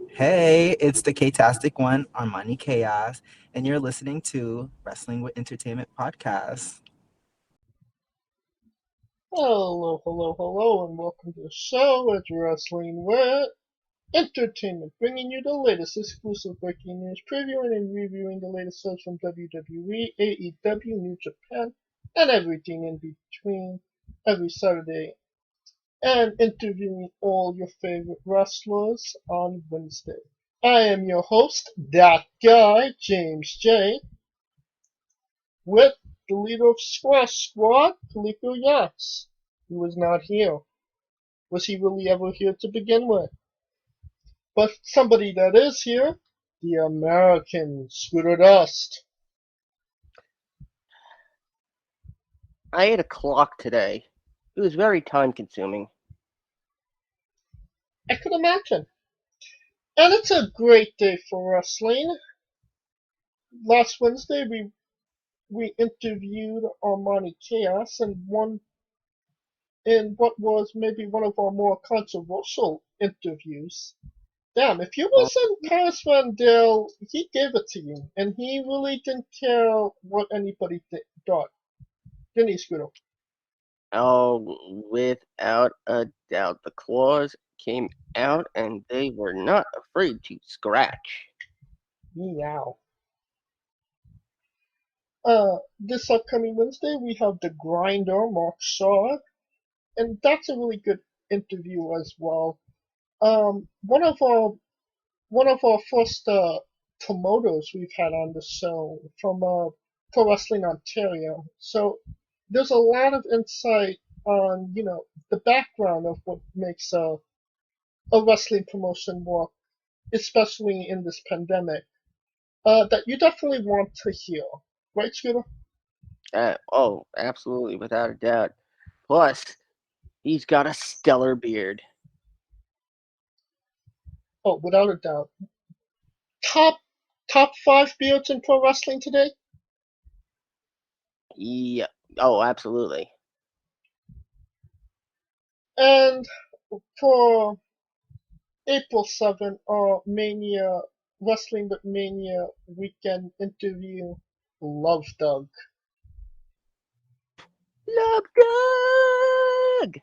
Hey, it's the K-tastic one on Money Chaos, and you're listening to Wrestling with Entertainment podcast. Hello, hello, hello, and welcome to the show. It's Wrestling with Entertainment, bringing you the latest exclusive breaking news, previewing and reviewing the latest shows from WWE, AEW, New Japan, and everything in between every Saturday, and interviewing all your favorite wrestlers on Wednesday. I am your host, that guy, James J, with the leader of Squash Squad, Coleco Yachts, who is not here. Was he really ever here to begin with? But somebody that is here, the American Scooter Dust. I ate a clock today. It was very time consuming. I could imagine. And it's a great day for wrestling. Last Wednesday we interviewed Armani Chaos in what was maybe one of our more controversial interviews. Damn, if you wasn't Paris Van Dale, he gave it to you, and he really didn't care what anybody thought. Didn't he, Scooter? Oh, without a doubt. The claws came out and they were not afraid to scratch. Meow. This upcoming Wednesday we have the Grinder, Mark Shaw, and that's a really good interview as well. One of our first promoters we've had on the show from Pro Wrestling Ontario. So there's a lot of insight on the background of what makes a wrestling promotion work, especially in this pandemic. That you definitely want to hear, right, Scooter? Absolutely, without a doubt. Plus, he's got a stellar beard. Oh, without a doubt. Top top five beards in pro wrestling today. Yeah. Oh, absolutely. And for April 7th, our Mania Wrestling with Mania weekend interview, Love Doug. Love Doug!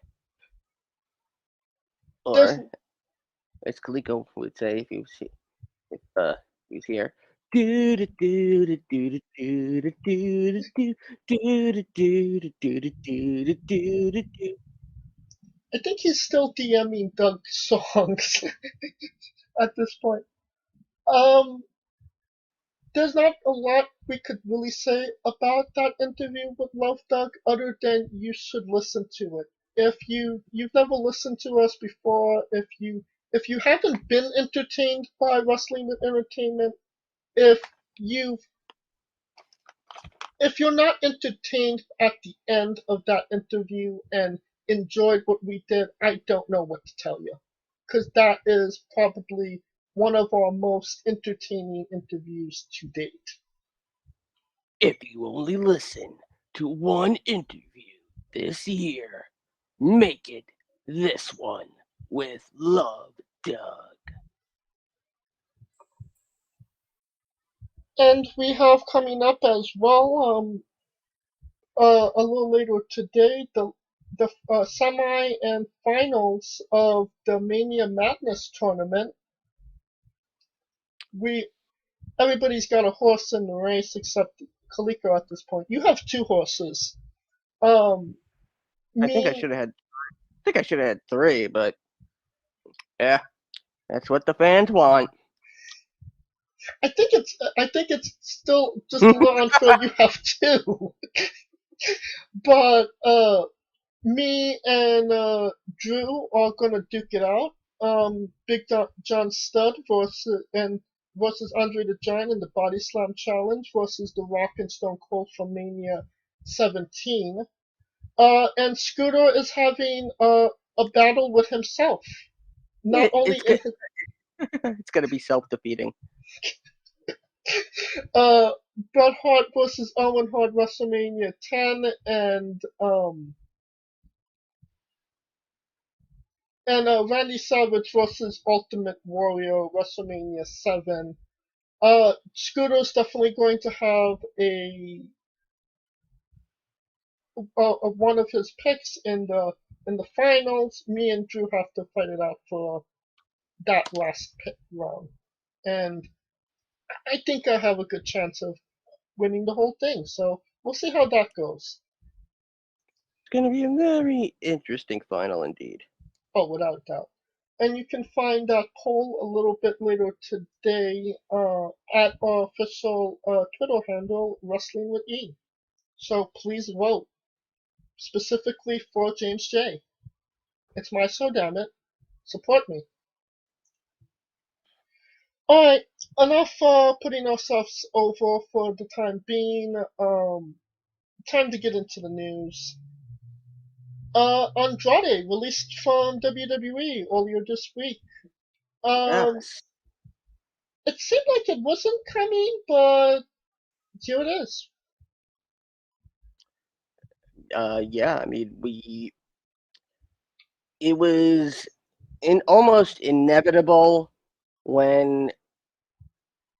There's Or, as Coleco would say if he was here. I think he's still DMing Doug songs at this point. Um, there's not a lot we could really say about that interview with Love Doug other than you should listen to it. If you've never listened to us before, if you haven't been entertained by wrestling with entertainment, if you if you're not entertained at the end of that interview and enjoyed what we did, I don't know what to tell you. Because that is probably one of our most entertaining interviews to date. If you only listen to one interview this year, make it this one with Love Doug. And we have coming up as well, a little later today, the semi and finals of the Mania Madness tournament. We Everybody's got a horse in the race except Coleco at this point. You have two horses. Um, I think I me, should have had. I think I should have had three, but yeah, that's what the fans want. I think it's still just a little unfair you have two. But me and Drew are gonna duke it out. Big John Studd versus Andre the Giant in the Body Slam Challenge versus The Rock and Stone Cold from Mania 17. And Scooter is having a battle with himself. Not only It's in good. It's gonna be self-defeating. uh, Bret Hart versus Owen Hart WrestleMania 10 and And Randy Savage versus Ultimate Warrior, WrestleMania 7. Scooter's definitely going to have one of his picks in the finals. Me and Drew have to fight it out for that last pick round, and I think I have a good chance of winning the whole thing. So we'll see how that goes. It's going to be a very interesting final indeed. Oh, without a doubt. And you can find that poll a little bit later today at our official Twitter handle, Wrestling with E. So please vote specifically for James J. It's my show, damn it. Support me. Alright, enough putting ourselves over for the time being. Time to get into the news. Andrade released from WWE earlier this week. Um, Yes. it seemed like it wasn't coming, but here it is. Yeah, I mean, it was almost inevitable when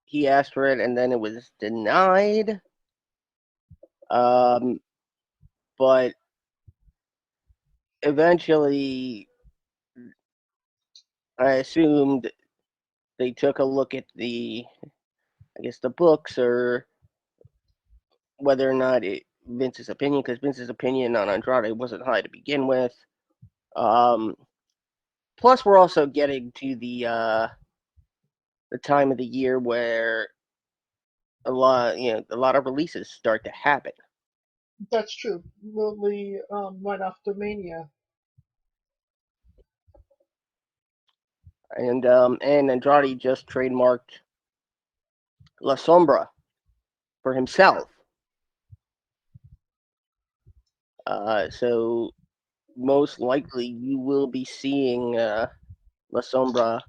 he asked for it and then it was denied. Um, but eventually, I assumed they took a look at I guess, the books or whether or not Vince's opinion, because Vince's opinion on Andrade wasn't high to begin with. Um, Plus, we're also getting to the time of the year where a lot of releases start to happen. That's true. Literally, right after Mania. And Andrade just trademarked La Sombra for himself. So most likely you will be seeing La Sombra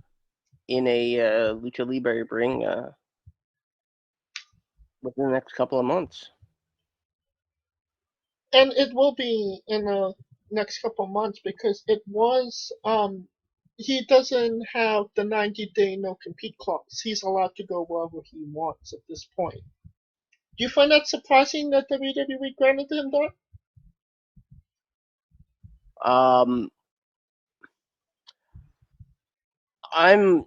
in a Lucha Libre ring within the next couple of months. And it will be in the next couple months because it was, he doesn't have the 90-day no compete clause. He's allowed to go wherever he wants at this point. Do you find that surprising that WWE granted him that? Um, I'm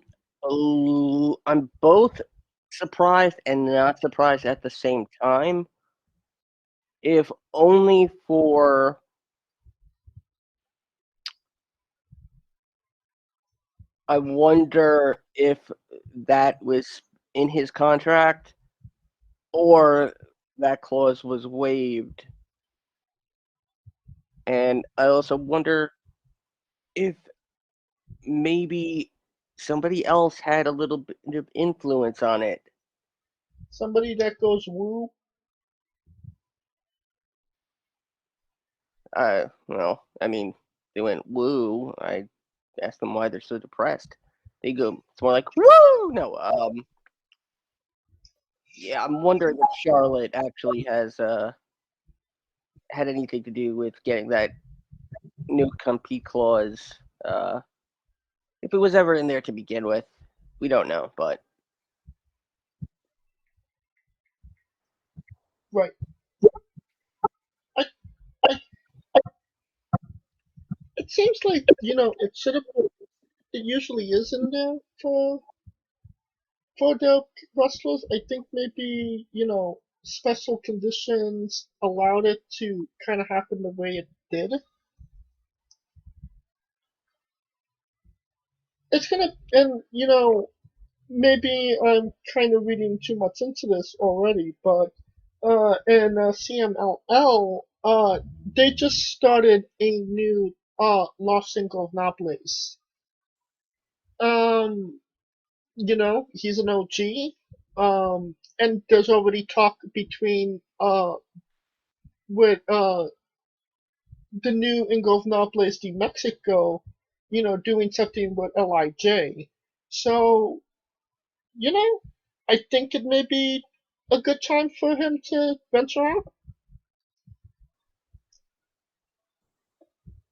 I'm both surprised and not surprised at the same time. If only for I wonder if that was in his contract or that clause was waived. And I also wonder if maybe somebody else had a little bit of influence on it. Somebody that goes woo. Well, I mean, they went woo. I asked them why they're so depressed. They go, it's more like woo. No, yeah, I'm wondering if Charlotte actually has had anything to do with getting that no compete clause. If it was ever in there to begin with, we don't know, but Right. I, I, it seems like, it should have, it usually is in there for the wrestlers. I think maybe, special conditions allowed it to kind of happen the way it did. It's gonna, and, maybe I'm kind of reading too much into this already, but, in CMLL, they just started a new, Los Ingobernables. Um, he's an OG. And there's already talk between with the new Ingobernables de Mexico, doing something with LIJ. So, you know, I think it may be a good time for him to venture out,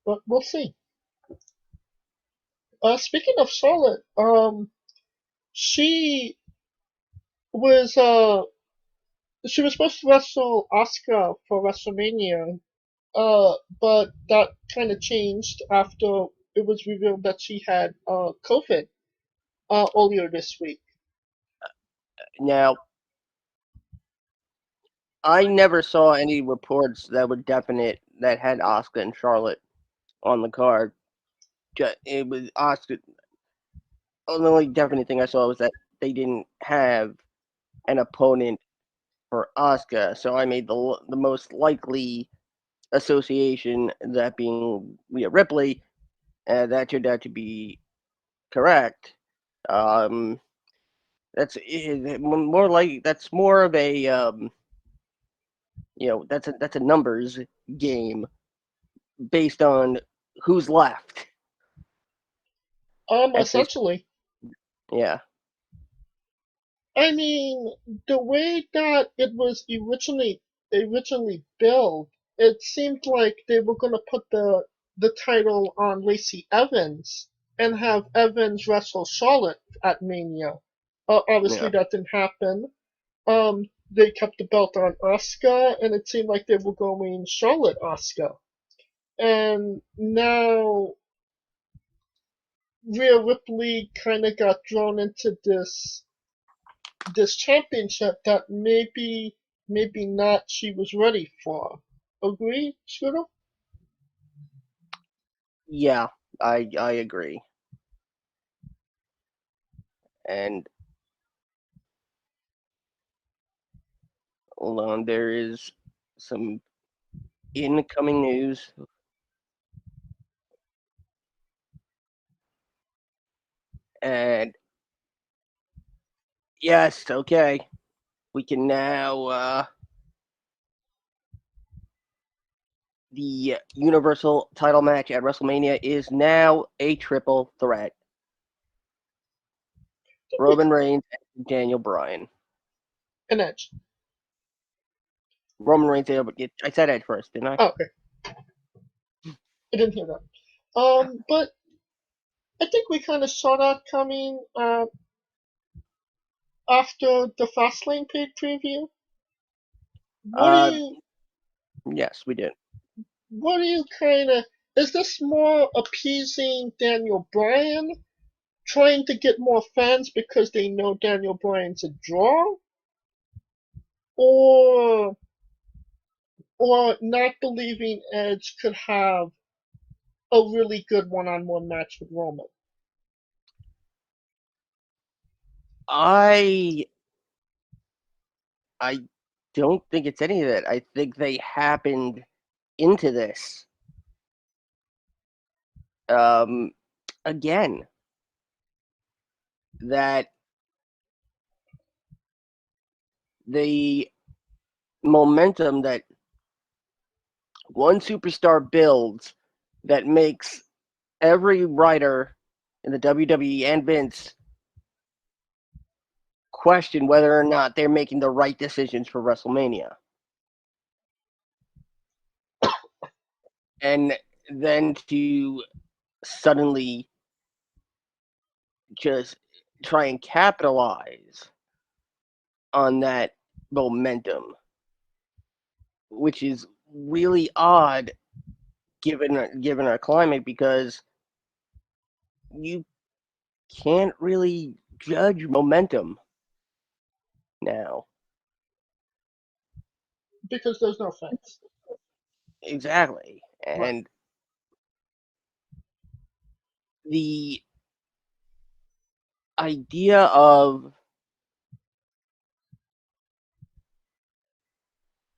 but we'll see. Speaking of Charlotte, she was she was supposed to wrestle Asuka for WrestleMania, but that kind of changed after it was revealed that she had COVID earlier this week. Now, I never saw any reports that were definite that had Asuka and Charlotte on the card. It was Asuka. The only definite thing I saw was that they didn't have an opponent for Asuka, so I made the most likely association, that being Rhea Ripley, and that turned out to be correct. Um, more like that's more of a that's a numbers game based on who's left at this. Essentially, Yeah, I mean, the way that it was originally billed, it seemed like they were gonna put the title on Lacey Evans and have Evans wrestle Charlotte at Mania. Obviously, yeah. that didn't happen. They kept the belt on Asuka, and it seemed like they were going Charlotte Asuka. And now Rhea Ripley kind of got drawn into this championship that maybe not she was ready for. Agree, Scooter? Yeah, I agree. And hold on, there is some incoming news, and yes, okay, we can now. The Universal title match at WrestleMania is now a triple threat. Roman Reigns and Daniel Bryan. An Edge. Roman Reigns, I said Edge first, didn't I? Oh, okay. I didn't hear that. But I think we kind of saw that coming after the Fastlane paid preview. What do Uh, you yes, we did. what do you kind of is this more appeasing Daniel Bryan, trying to get more fans because they know Daniel Bryan's a draw, or not believing Edge could have a really good one-on-one match with Roman? I I don't think it's any of that. I think they happened into this. Um, again, that the momentum that one superstar builds, that makes every writer in the WWE and Vince question whether or not they're making the right decisions for WrestleMania. And then to suddenly just try and capitalize on that momentum, which is really odd given our climate, because you can't really judge momentum now. Because there's no fans. Exactly. Right. And the idea of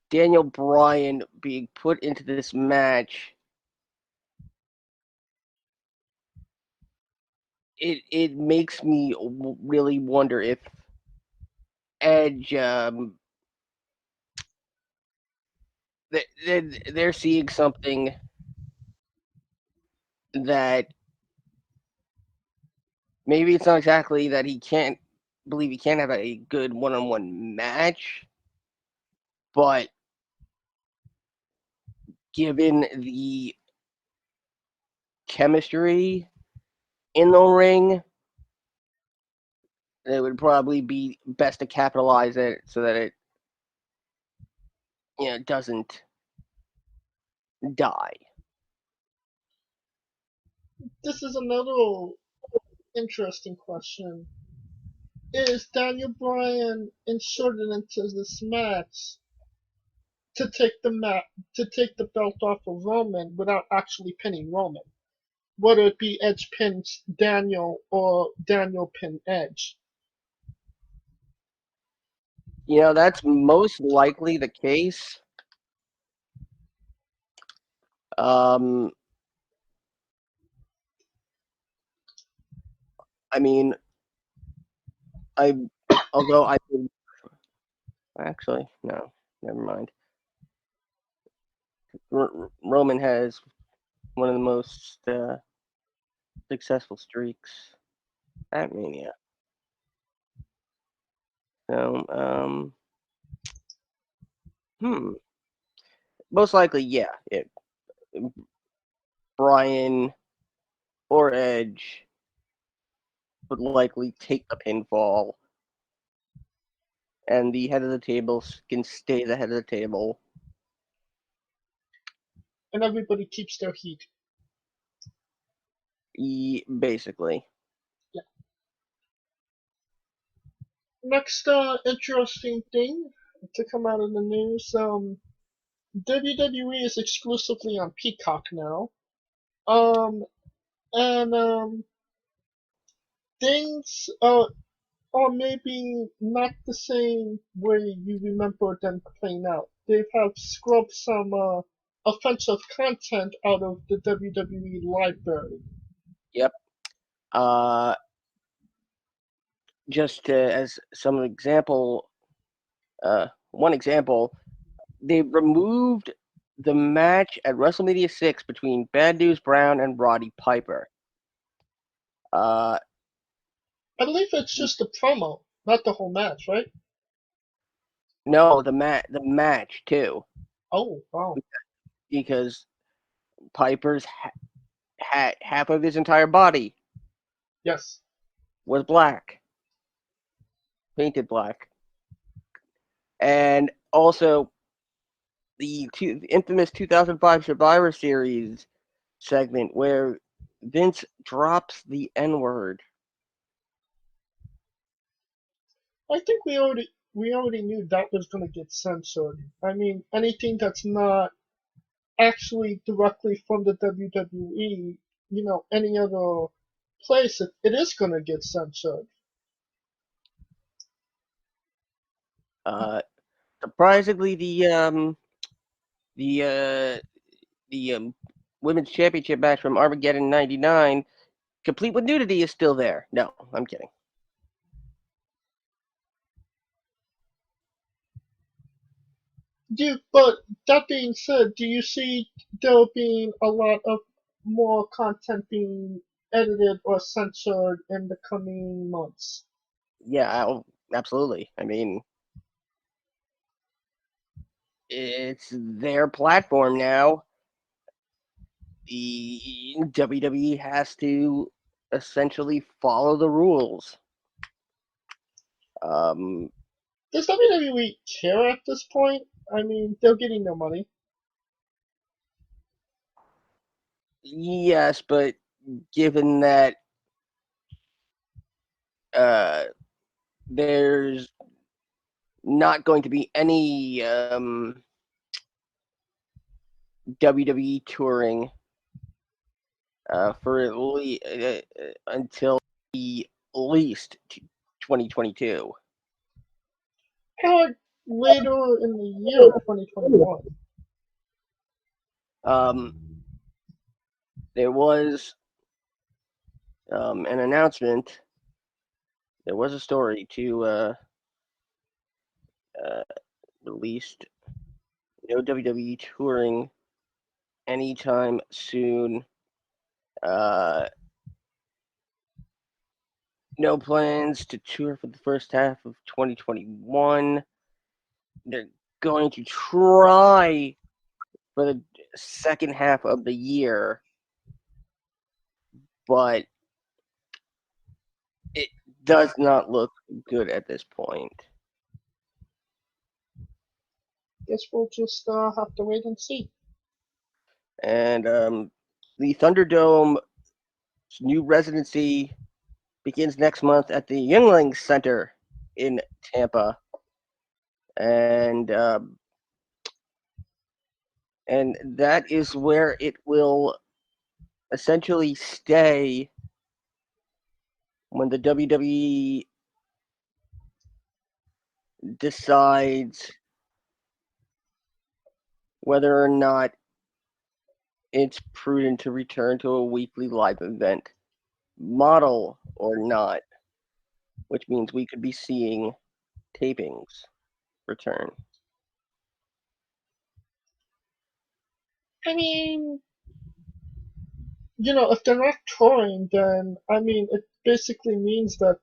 Daniel Bryan being put into this match, it makes me really wonder if Edge, they're seeing something that maybe it's not exactly that he can't believe he can't have a good one-on-one match, but given the chemistry in the ring, it would probably be best to capitalize it so that it, doesn't die. This is another interesting question. Is Daniel Bryan inserted into this match to take the belt off of Roman without actually pinning Roman? Whether it be Edge pins Daniel or Daniel pin Edge. That's most likely the case. I mean, although I would actually no, never mind. Roman has one of the most successful streaks at Mania. So, most likely, yeah. Bryan or Edge would likely take the pinfall, and the head of the table can stay the head of the table. And everybody keeps their heat. Basically. Yeah. Next interesting thing to come out of the news, WWE is exclusively on Peacock now. And things are maybe not the same way you remember them playing out. They have scrubbed some offensive content out of the WWE library. Yep. Just as some example, one example, they removed the match at WrestleMania 6 between Bad News Brown and Roddy Piper. I believe it's just the promo, not the whole match, right? No, the match too, Oh, wow. because Piper's half of his entire body Yes. was black, painted black, and also the infamous 2005 Survivor Series segment where Vince drops the N-word. I think we already knew that was going to get censored. I mean, anything that's not actually directly from the WWE, any other place, it is going to get censored. Surprisingly, the women's championship match from Armageddon '99, complete with nudity, is still there. No, I'm kidding. But that being said, do you see there being a lot of more content being edited or censored in the coming months? Yeah, absolutely. I mean, it's their platform now. The WWE has to essentially follow the rules. Does WWE care at this point? I mean, they're getting their money. Yes, but given that there's not going to be any WWE touring for until at least 2022. Or later in the year, 2021. There was an announcement. There was a story to released no WWE touring anytime soon. No plans to tour for the first half of 2021. They're going to try for the second half of the year, but it does not look good at this point. Guess we'll just have to wait and see. And the Thunderdome's new residency begins next month at the Younglings Center in Tampa, and that is where it will essentially stay when the WWE decides whether or not it's prudent to return to a weekly live event model or not, which means we could be seeing tapings return. I mean, if they're not touring, then it basically means that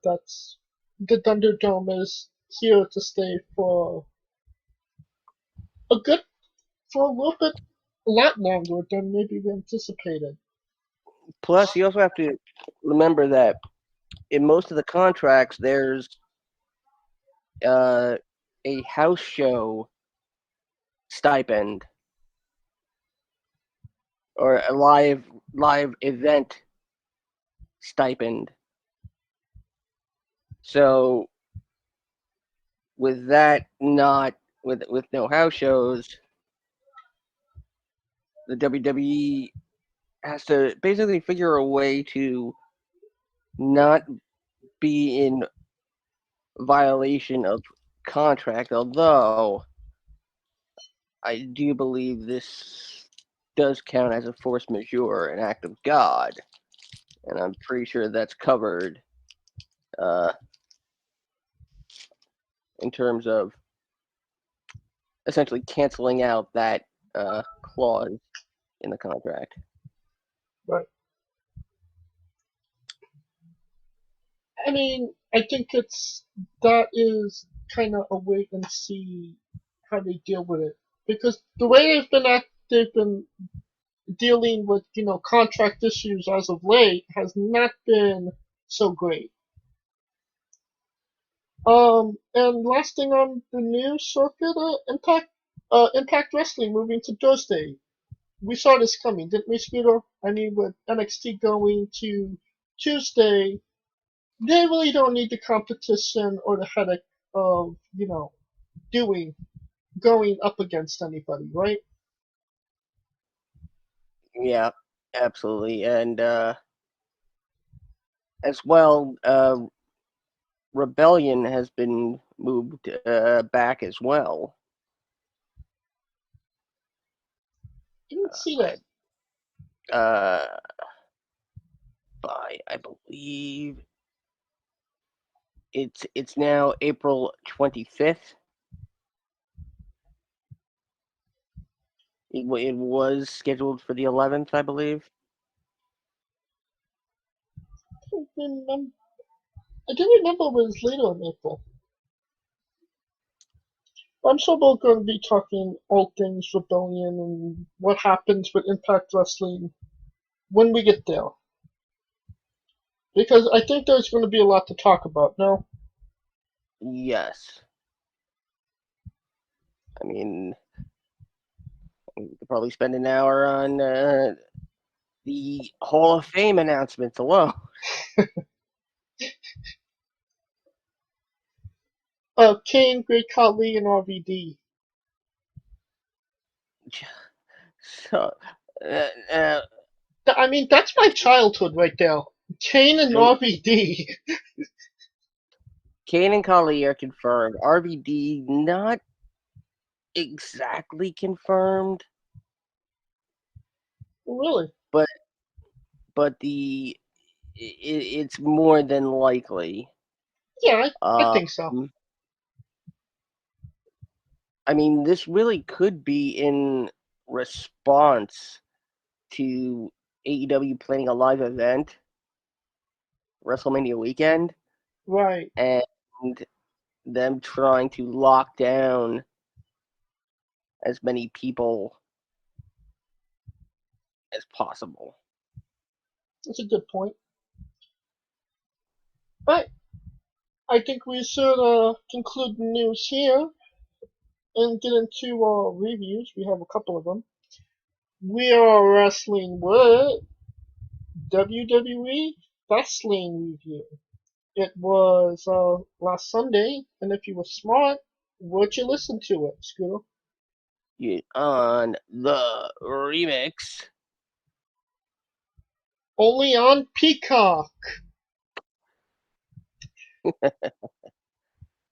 the Thunderdome is here to stay for a good, for a little bit, a lot longer than maybe we anticipated. Plus, you also have to remember that in most of the contracts, there's a house show stipend or a live event stipend. So with that not with no house shows, the WWE has to basically figure a way to not be in violation of contract, although I do believe this does count as a force majeure, an act of God, and I'm pretty sure that's covered in terms of essentially canceling out that clause in the contract. Right. I think that is kind of a wait and see how they deal with it, because the way they've been dealing with contract issues as of late has not been so great. And last thing on the news circuit, Impact Wrestling moving to Thursday. We saw this coming, didn't we, Scooter? With NXT going to Tuesday, they really don't need the competition or the headache of doing going up against anybody, right? Yeah, absolutely, and as well, Rebellion has been moved back as well. Didn't see that. By I believe it's now April 25th. It was scheduled for the 11th, I believe. I didn't remember it was later in April. I'm sure we're going to be talking all things Rebellion and what happens with Impact Wrestling when we get there. Because I think there's going to be a lot to talk about, no? Yes. I mean, we could probably spend an hour on the Hall of Fame announcements alone. Kane, Great Khali, and RVD. So, uh, That's my childhood right there. Kane and RVD. Kane and Khali are confirmed. RVD not exactly confirmed, Really? but it's more than likely. Yeah, I think so. I mean, this really could be in response to AEW planning a live event, Wrestlemania weekend, Right. and them trying to lock down as many people as possible. That's a good point. Right. I think we should conclude the news here and get into our reviews. We have a couple of them. We are wrestling with WWE Fastlane review. It was last Sunday, and if you were smart, would you listen to it, Scooter? On the remix. Only on Peacock.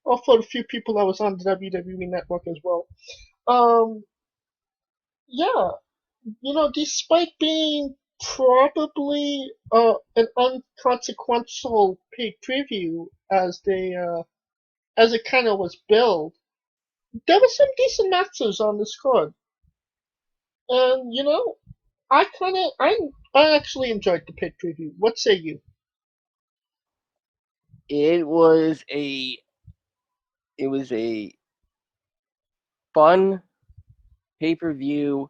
Or for the few people that was on the WWE Network as well. Um, yeah, despite being probably an unconsequential paid preview as it kind of was billed, there were some decent matches on this card, and I actually enjoyed the paid preview. What say you? It was a it was a fun pay-per-view.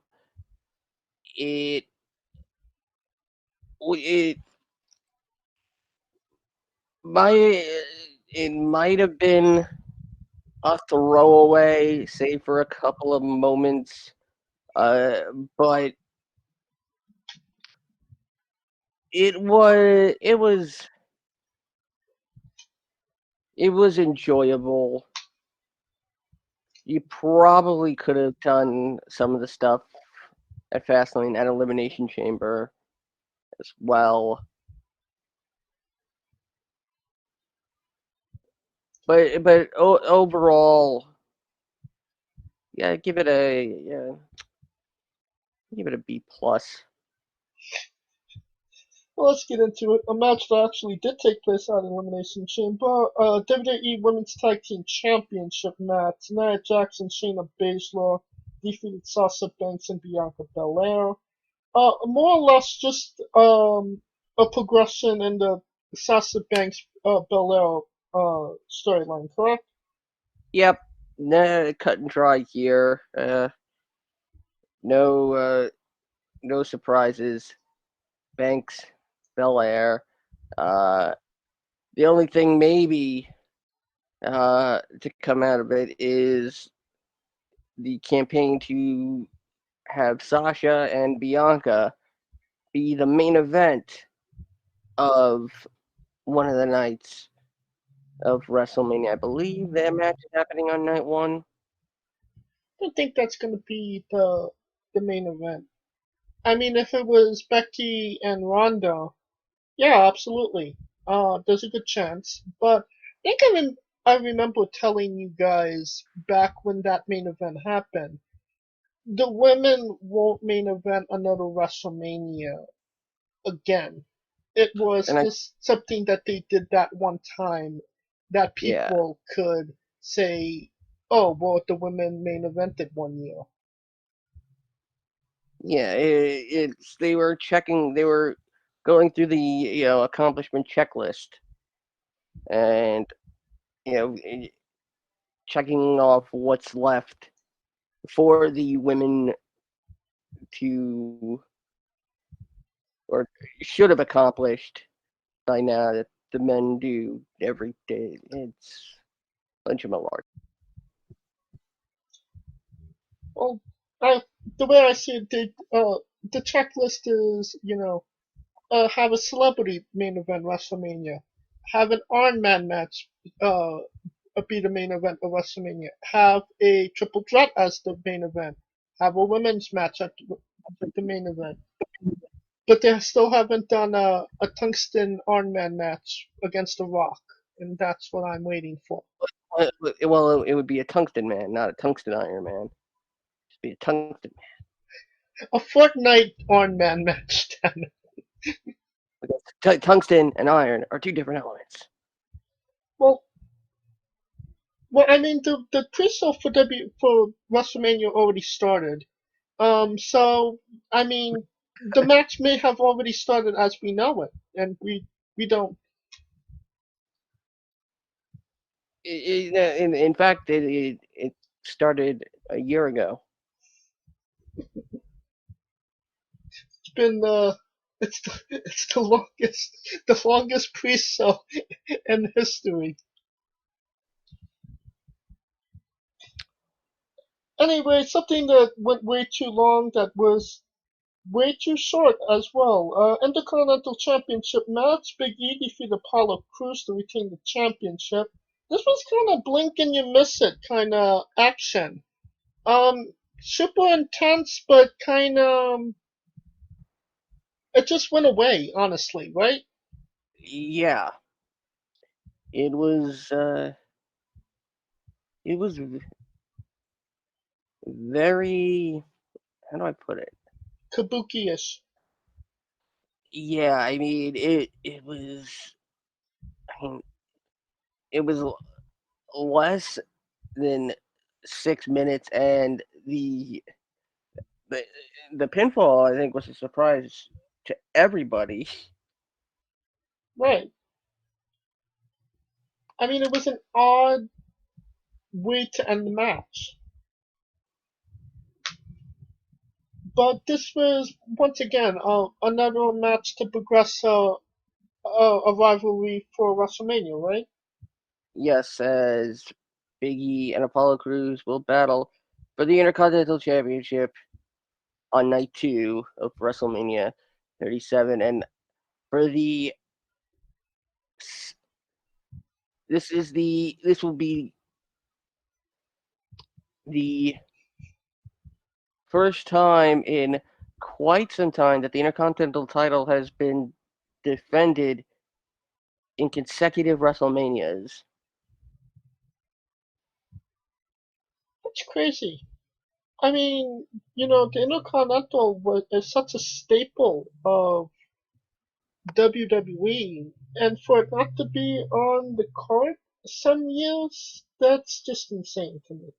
It it might it might have been a throwaway, save for a couple of moments, uh, but it was enjoyable. You probably could have done some of the stuff at Fastlane at Elimination Chamber as well. But overall, yeah, give it a B plus. Well, let's get into it. A match that actually did take place at Elimination Chamber. WWE Women's Tag Team Championship match. Nia Jax and Shayna Baszler defeated Sasha Banks and Bianca Belair. More or less just a progression in the Sasha Banks Belair storyline, correct? Yep, nah, cut and dry here. No, no surprises. Banks, Belair. Uh, the only thing maybe to come out of it is the campaign to have Sasha and Bianca be the main event of one of the nights of WrestleMania. I believe that match is happening on night one. I don't think that's going to be the main event. I mean, if it was Becky and Ronda, yeah, absolutely. There's a good chance. But I remember telling you guys back when that main event happened, the women won't main event another WrestleMania again. It was And I, just something that they did that one time that yeah, people could say, oh, well, the women main evented one year. yeah, they were going through the accomplishment checklist, and you know checking off what's left for the women to or should have accomplished by now that the men do every day. It's bunch of malarkey. Well, the way I see it, the checklist is, have a celebrity main event WrestleMania, have an Iron Man match be the main event of WrestleMania, have a triple threat as the main event, have a women's match at the main event. But they still haven't done a tungsten Iron Man match against The Rock, and that's what I'm waiting for. Well, it would be a tungsten man, not a tungsten iron man. It'd be a tungsten A Fortnite Iron Man match then. man. Tungsten and iron are two different elements. Well, I mean, the pre-show for WrestleMania already started. So I mean, the match may have already started as we know it, and we don't. In fact, it started a year ago. It's been It's the longest pre-show in history. Anyway, something that went way too long that was way too short as well. Intercontinental Championship match. Big E defeated Apollo Crews to retain the championship. This was kind of blink and you miss it kind of action. Super intense, but kind of it just went away. Honestly, right? Yeah, it was. It was very. How do I put it? Kabuki-ish. Yeah, I mean it was. I mean, it was less than 6 minutes, and the the pinfall I think was a surprise to everybody. Right. I mean, it was an odd way to end the match. But this was, once again, another match to progress a rivalry for WrestleMania, right? Yes, as Biggie and Apollo Crews will battle for the Intercontinental Championship on night 2 of WrestleMania 37, and for the this will be the first time in quite some time that the Intercontinental title has been defended in consecutive WrestleManias. That's crazy. I mean, the Intercontinental is such a staple of WWE, and for it not to be on the card some years, that's just insane to me.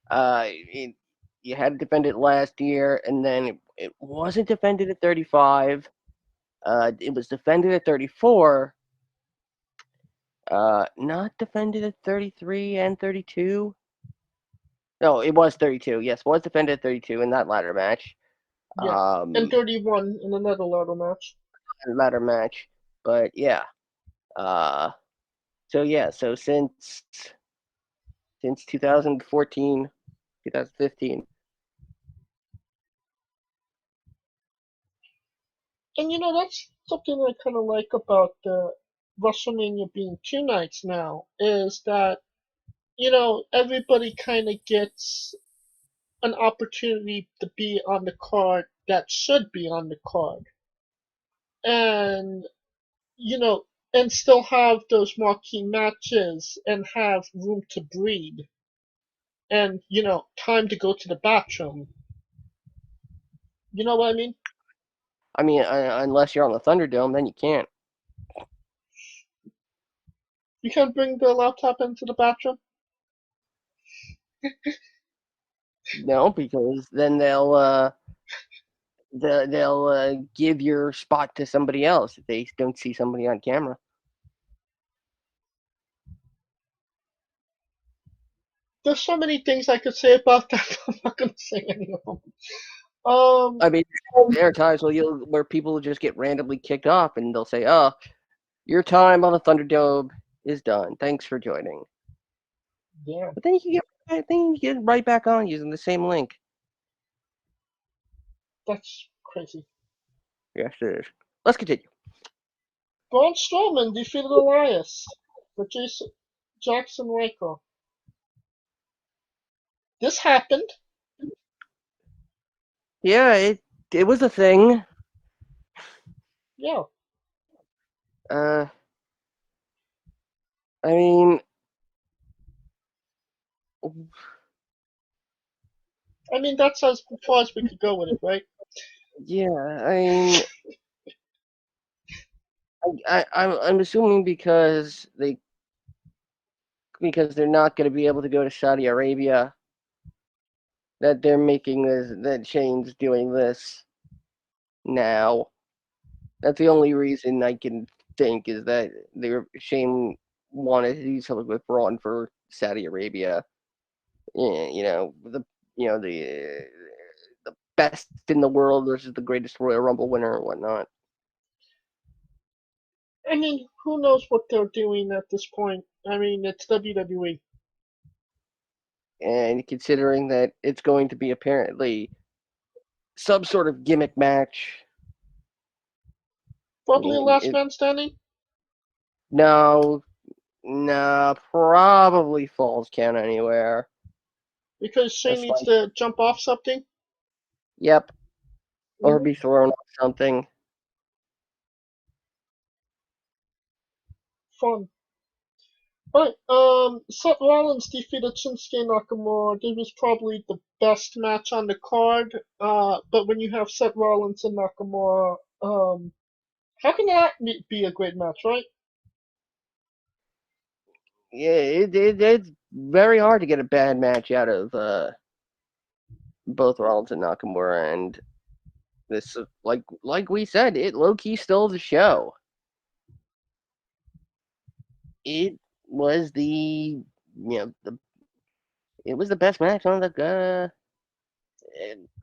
It, you had to defend it last year, and then it wasn't defended at 35. It was defended at 34. Not defended at 33 and 32. No, it was 32. Yes, was defended at 32 in that ladder match. Yeah, and 31 in another ladder match. Ladder match. But yeah. Uh, so yeah. So since 2014, 2015. And that's something I kind of like about the WrestleMania being 2 nights now is that everybody kind of gets an opportunity to be on the card that should be on the card, and and still have those marquee matches and have room to breathe and time to go to the bathroom. You know what I mean? I mean, unless you're on the Thunderdome, then you can't. You can't bring the laptop into the bathroom. No, because then they'll give your spot to somebody else if they don't see somebody on camera. There's so many things I could say about that, but I'm not gonna say any of them. I mean, there are times where people will just get randomly kicked off, and they'll say, "Oh, your time on the Thunderdome is done. Thanks for joining." Yeah, But then you get right back on using the same link. that's crazy. Yes, it is. Let's continue. Braun Strowman defeated Elias with Jackson Riker. This happened. Yeah, it was a thing. Yeah, Uh, I mean, I mean that's as far as we could go with it, right? yeah. I mean, I'm assuming because they're not going to be able to go to Saudi Arabia that they're making this that Shane's doing this now. That's the only reason I can think is that Shane wanted to do something with Braun for Saudi Arabia. Yeah, you know the best in the world versus the greatest Royal Rumble winner or whatnot. I mean, who knows what they're doing at this point? I mean, it's WWE. And considering that it's going to be apparently some sort of gimmick match. Probably last man standing? No, probably Falls Count Anywhere. Because Shane That's needs like, to jump off something? yep, or Mhm. be thrown off something. Fun. But Seth Rollins defeated Shinsuke Nakamura. This was probably the best match on the card. But when you have Seth Rollins and Nakamura, how can that be a great match, right? Yeah, it's very hard to get a bad match out of both Rollins and Nakamura, and this, like we said, it low key stole the show. It was it was the best match on the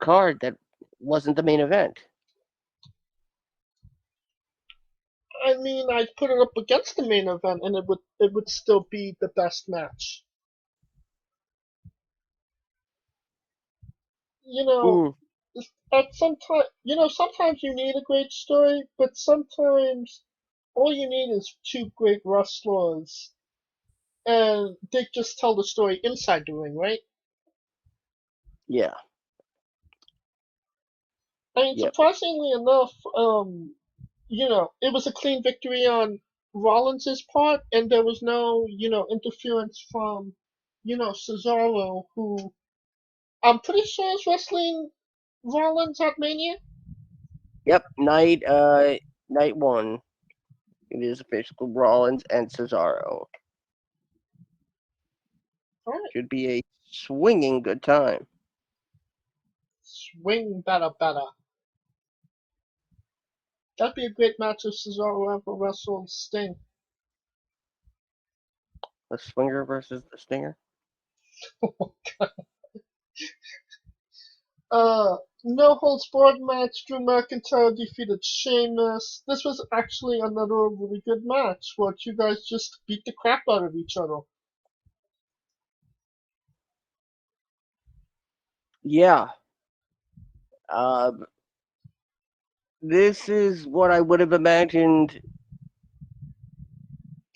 card that wasn't the main event. I mean, I'd put it up against the main event, and it would still be the best match. You know, Mm, at some time, sometimes you need a great story, but sometimes all you need is two great wrestlers, and they just tell the story inside the ring, right? yeah, I mean, yep, surprisingly enough, it was a clean victory on Rollins' part, and there was no, interference from, Cesaro, who I'm pretty sure is wrestling Rollins at Mania. yep. Night one. It is official Rollins and Cesaro. All right, Should be a swinging good time. swing better, better. That'd be a great match if Cesaro ever wrestled Sting. The Swinger versus the Stinger. No holds barred match. Drew McIntyre defeated Sheamus. This was actually another really good match where you guys just beat the crap out of each other. Yeah. This is what I would have imagined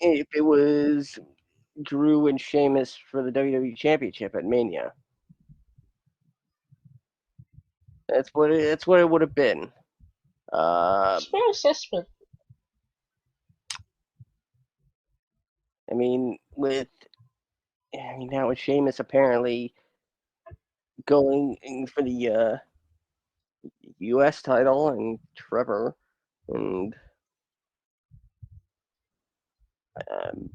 if it was Drew and Sheamus for the WWE Championship at Mania. That's what it would have been. It's a fair assessment. I mean, now with Sheamus apparently going for the U.S. title and Trevor, and um,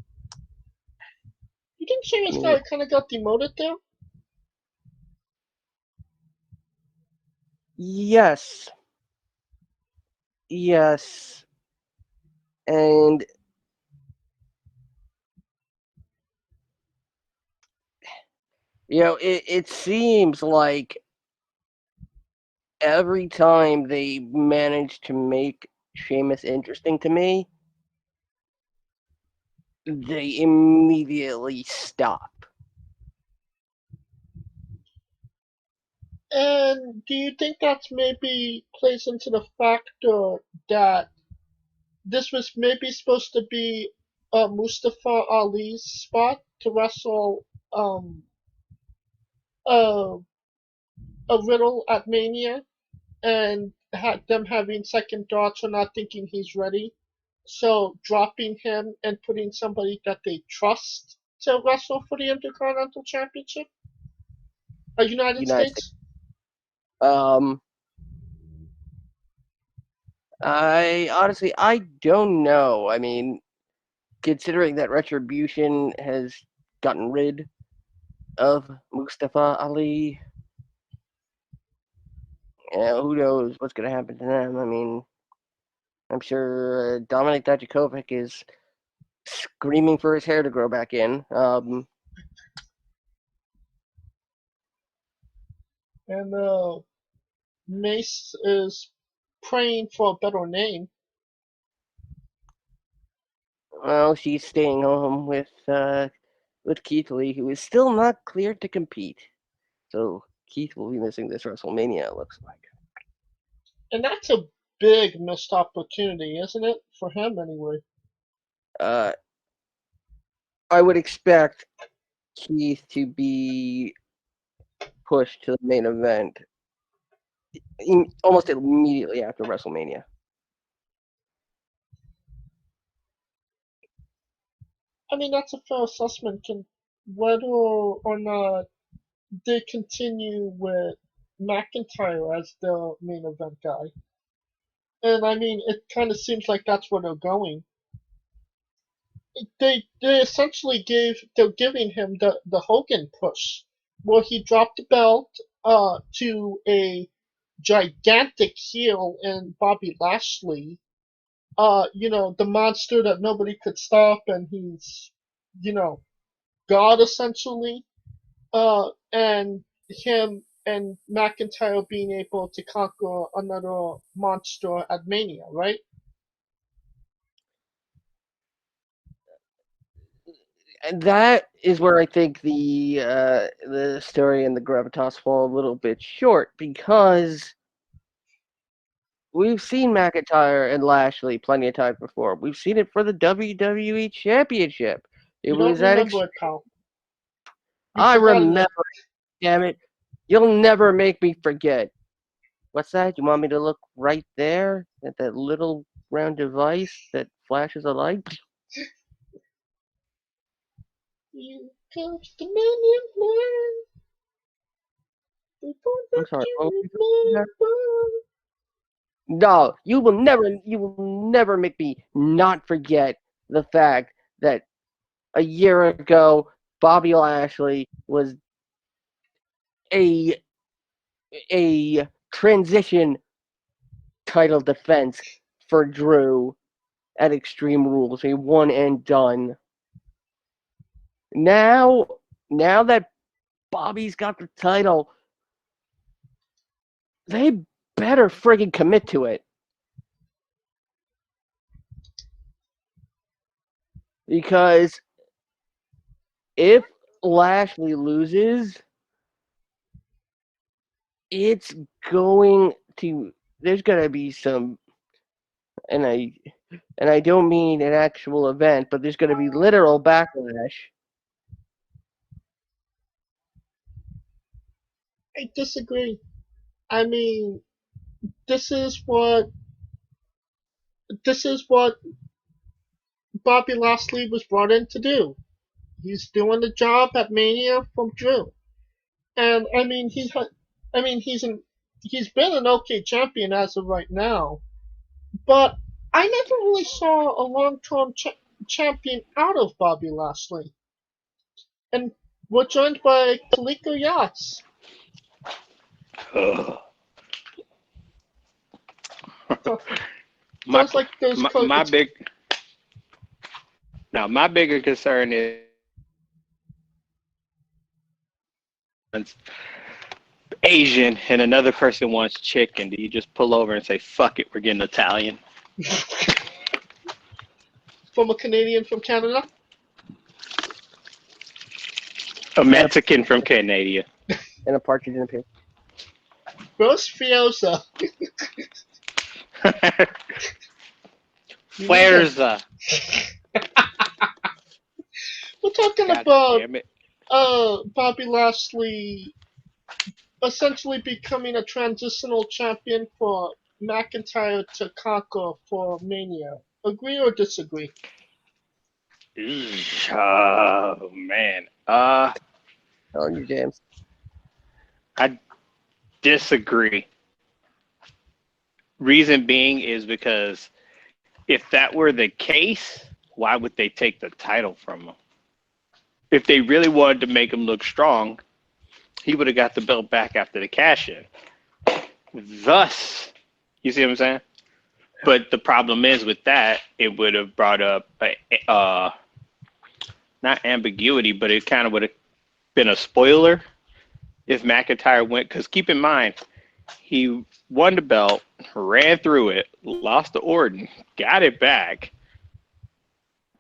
You think I Sheamus mean, kind of got demoted there? yes, yes, and it seems like every time they manage to make Sheamus interesting to me, they immediately stop. And do you think that's maybe plays into the factor that this was maybe supposed to be Mustafa Ali's spot to wrestle uh, a Riddle at Mania, and them having second thoughts or not thinking he's ready, so dropping him and putting somebody that they trust to wrestle for the Intercontinental Championship, United United States. States. Um, I don't know. I mean, considering that Retribution has gotten rid of Mustafa Ali, who knows what's going to happen to them? I mean, I'm sure Dominic Dijakovic is screaming for his hair to grow back in. And Mace is praying for a better name. Well, she's staying home with Keith Lee, who is still not cleared to compete. So Keith will be missing this WrestleMania, it looks like. And that's a big missed opportunity, isn't it? For him, anyway. I would expect Keith to be pushed to the main event almost immediately after WrestleMania. I mean, that's a fair assessment. Whether or not they continue with McIntyre as the main event guy. And I mean, it kind of seems like that's where they're going. They essentially they're giving him the Hogan push, where he dropped the belt to a gigantic heel in Bobby Lashley. The monster that nobody could stop, and he's, God essentially. And him and McIntyre being able to conquer another monster at Mania, right? And that is where I think the story and the gravitas fall a little bit short, because we've seen McIntyre and Lashley plenty of times before. We've seen it for the WWE Championship. It You don't was at remember it, pal. You I forgot it. remember, damn it. You'll never make me forget. What's that? You want me to look right there at that little round device that flashes a light? You comes the Mania Man. Before I'm that sorry. you remember. No, you will never make me not forget the fact that a year ago Bobby Lashley was a transition title defense for Drew at Extreme Rules, a one and done. Now that Bobby's got the title, they better friggin' commit to it. Because if Lashley loses, it's going to there's gonna be some, and I don't mean an actual event, but there's gonna be literal backlash. I disagree. I mean, this is what this is what Bobby Lashley was brought in to do. He's doing the job at Mania from Drew. And I mean, he's been an okay champion as of right now, but I never really saw a long-term champion out of Bobby Lashley. And we're joined by Coleco Yachts. So, sounds like there's my bigger concern is Asian and another person wants chicken. Do you just pull over and say, fuck it, we're getting Italian? from a Canadian from Canada. A Mexican from Canada. And a partridge in a pear. Roast Fiosa. Flair's We're talking God about damn it. Bobby Lashley essentially becoming a transitional champion for McIntyre to conquer for Mania. Agree or disagree? Oh man. On you, James. I disagree. Reason being is because if that were the case, why would they take the title from him? If they really wanted to make him look strong, he would have got the belt back after the cash-in. Thus, you see what I'm saying? But the problem is with that, it would have brought up not ambiguity, but it kind of would have been a spoiler if McIntyre went. Because keep in mind, He won the belt, ran through it, lost to Orton, got it back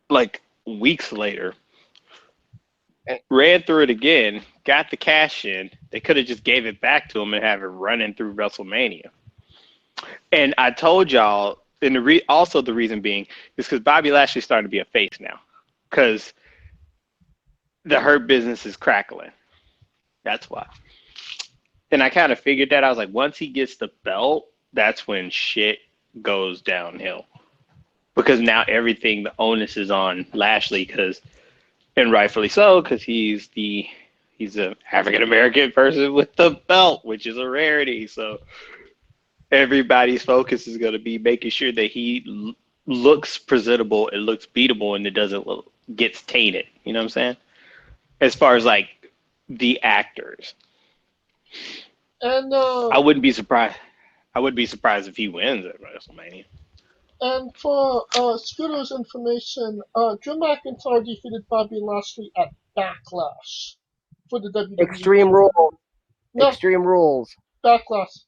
like weeks later, ran through it again, got the cash in. They could have just gave it back to him and have it running through WrestleMania. And I told y'all, and also the reason being is because Bobby Lashley's starting to be a face now, because the Hurt Business is crackling. That's why. And I kind of figured that. I was like, once he gets the belt, that's when shit goes downhill. Because now everything, the onus is on Lashley, and rightfully so, because he's an African American person with the belt, which is a rarity. So everybody's focus is going to be making sure that he looks presentable, it looks beatable, and it doesn't gets tainted. You know what I'm saying? As far as like the actors. And I wouldn't be surprised. I wouldn't be surprised if he wins at WrestleMania. And for Scooter's information, Drew McIntyre defeated Bobby Lashley at Backlash for the WWE. Extreme Rules. No, Extreme Rules. Backlash.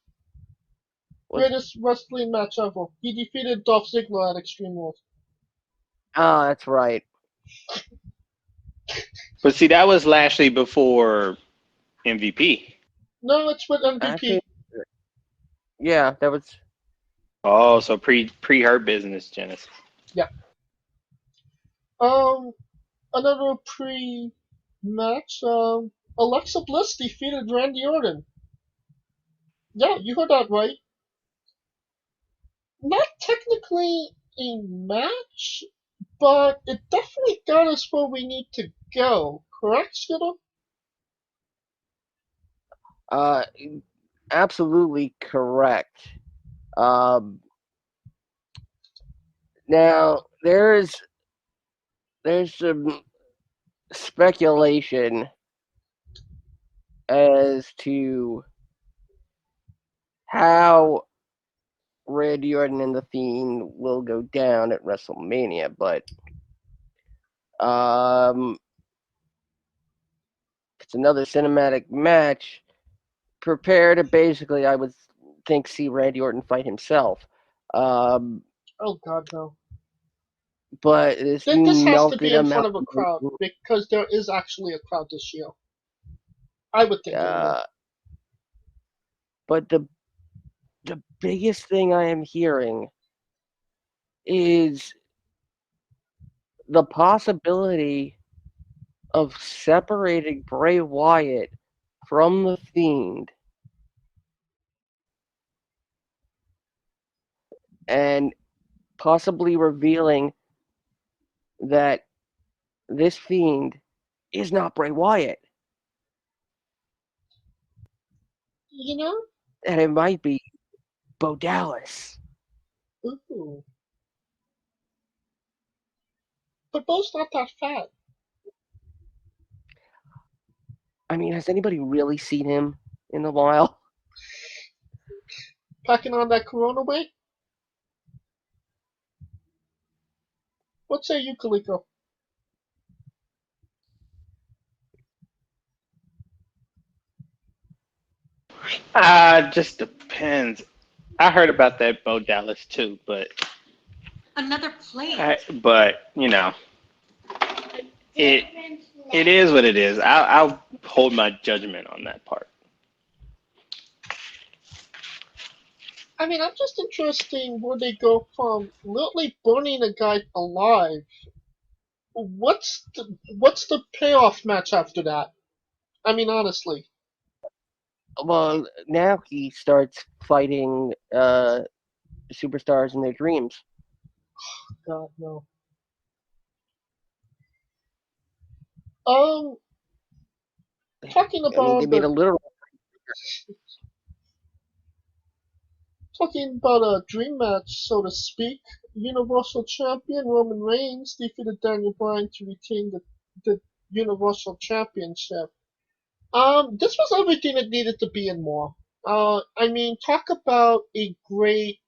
What? Greatest wrestling match ever. He defeated Dolph Ziggler at Extreme Rules. Oh, that's right. But see, that was Lashley before MVP. No, it's with MVP. Actually, yeah, that was. Oh, so pre-Hurt Business, Genesis. Yeah. Another pre-match. Alexa Bliss defeated Randy Orton. Yeah, you heard that right. Not technically a match, but it definitely got us where we need to go. Correct, Skittle? Absolutely correct. Now there's some speculation as to how Randy Orton and the Fiend will go down at WrestleMania, but it's another cinematic match. Prepare to basically, I would think, see Randy Orton fight himself. Oh God, no. But this has to be in front of a crowd because there is actually a crowd this year. I would think. But the biggest thing I am hearing is the possibility of separating Bray Wyatt from the Fiend and possibly revealing that this Fiend is not Bray Wyatt. You know? And it might be Bo Dallas. Ooh. But Bo's not that fat. I mean, has anybody really seen him in a while? Packing on that Corona weight? What say you, Coleco? Just depends. I heard about that Bo Dallas too, but another plate. But you know, it is what it is. I'll hold my judgment on that part. I mean, I'm just interested in where they go from literally burning a guy alive. What's the payoff match after that? I mean, honestly. Well, now he starts fighting superstars in their dreams. God, no. Talking about I mean, they made a literal. Talking about a dream match, so to speak. Universal Champion Roman Reigns defeated Daniel Bryan to retain the Universal Championship. This was everything it needed to be and more. I mean, talk about a great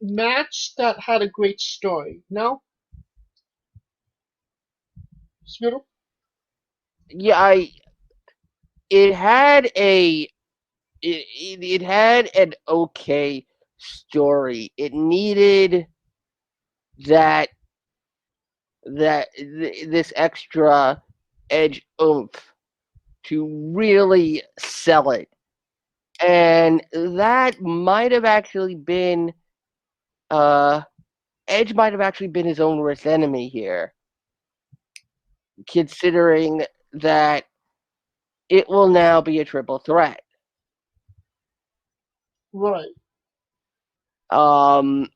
match that had a great story. No? Yeah, it had a it had an okay story. It needed this extra edge oomph to really sell it, and that might have actually been Edge might have actually been his own worst enemy here, considering that it will now be a triple threat. Right. But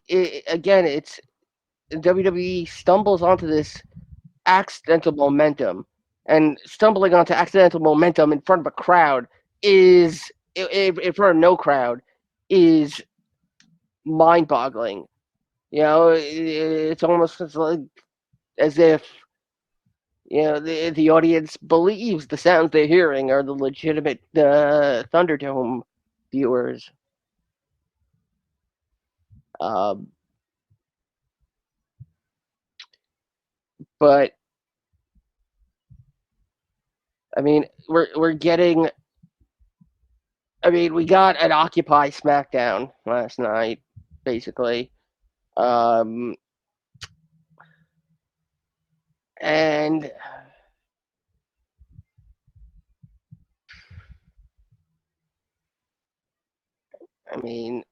again, it's WWE stumbles onto this accidental momentum, and stumbling onto accidental momentum in front of a crowd is, in front of no crowd, is mind-boggling. You know, it's almost as if the audience believes the sounds they're hearing are the legitimate Thunderdome viewers. But I mean, we're getting. I mean, we got an Occupy SmackDown last night, basically, and I mean,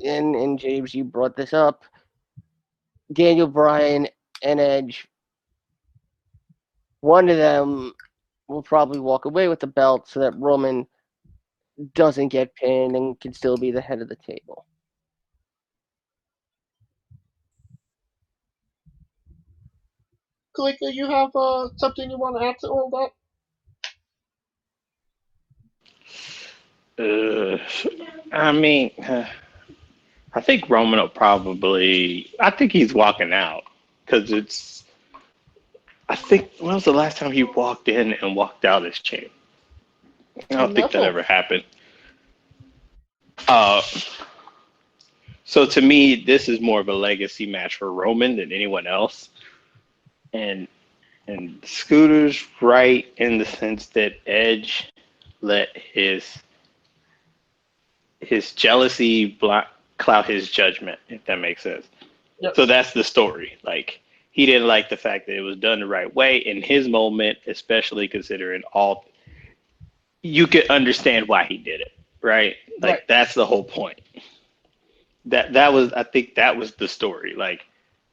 and James, you brought this up. Daniel Bryan and Edge. One of them will probably walk away with the belt so that Roman doesn't get pinned and can still be the head of the table. Coleco, you have something you want to add to all that? I mean, I think Roman will probably. I think he's walking out because it's. I think when was the last time he walked in and walked out as champ? I don't think that ever happened. So to me, this is more of a legacy match for Roman than anyone else, and Scooter's right in the sense that Edge let his jealousy cloud his judgment, if that makes sense. Yep. So that's the story. Like, he didn't like the fact that it was done the right way in his moment, especially considering all. You could understand why he did it, right? Like, Right. That's the whole point. That was, I think that was the story. Like,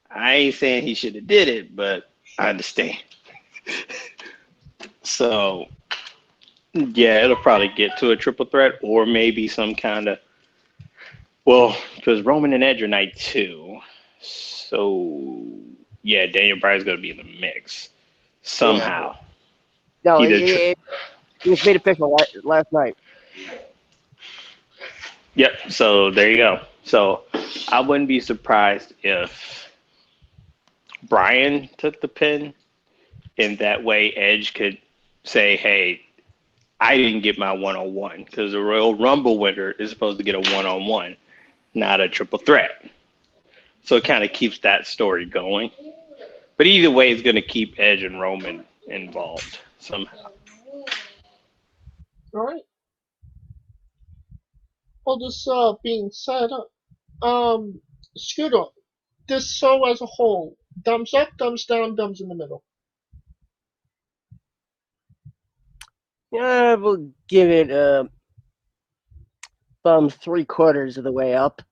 I ain't saying he should have did it, but I understand. So yeah, it'll probably get to a triple threat or maybe some kind of. Well, because Roman and Edge are night 2, so yeah, Daniel Bryan's gonna be in the mix somehow. No, Either it was made official last night. Yep. So there you go. So I wouldn't be surprised if Bryan took the pin, and that way Edge could say, "Hey, I didn't get my one-on-one," because the Royal Rumble winner is supposed to get a one-on-one, not a triple threat. So it kind of keeps that story going. But either way, it's going to keep Edge and Roman involved somehow. All right. All this being said, Scooter, this show as a whole, thumbs up, thumbs down, thumbs in the middle. Yeah, we'll give it thumbs 3/4 of the way up.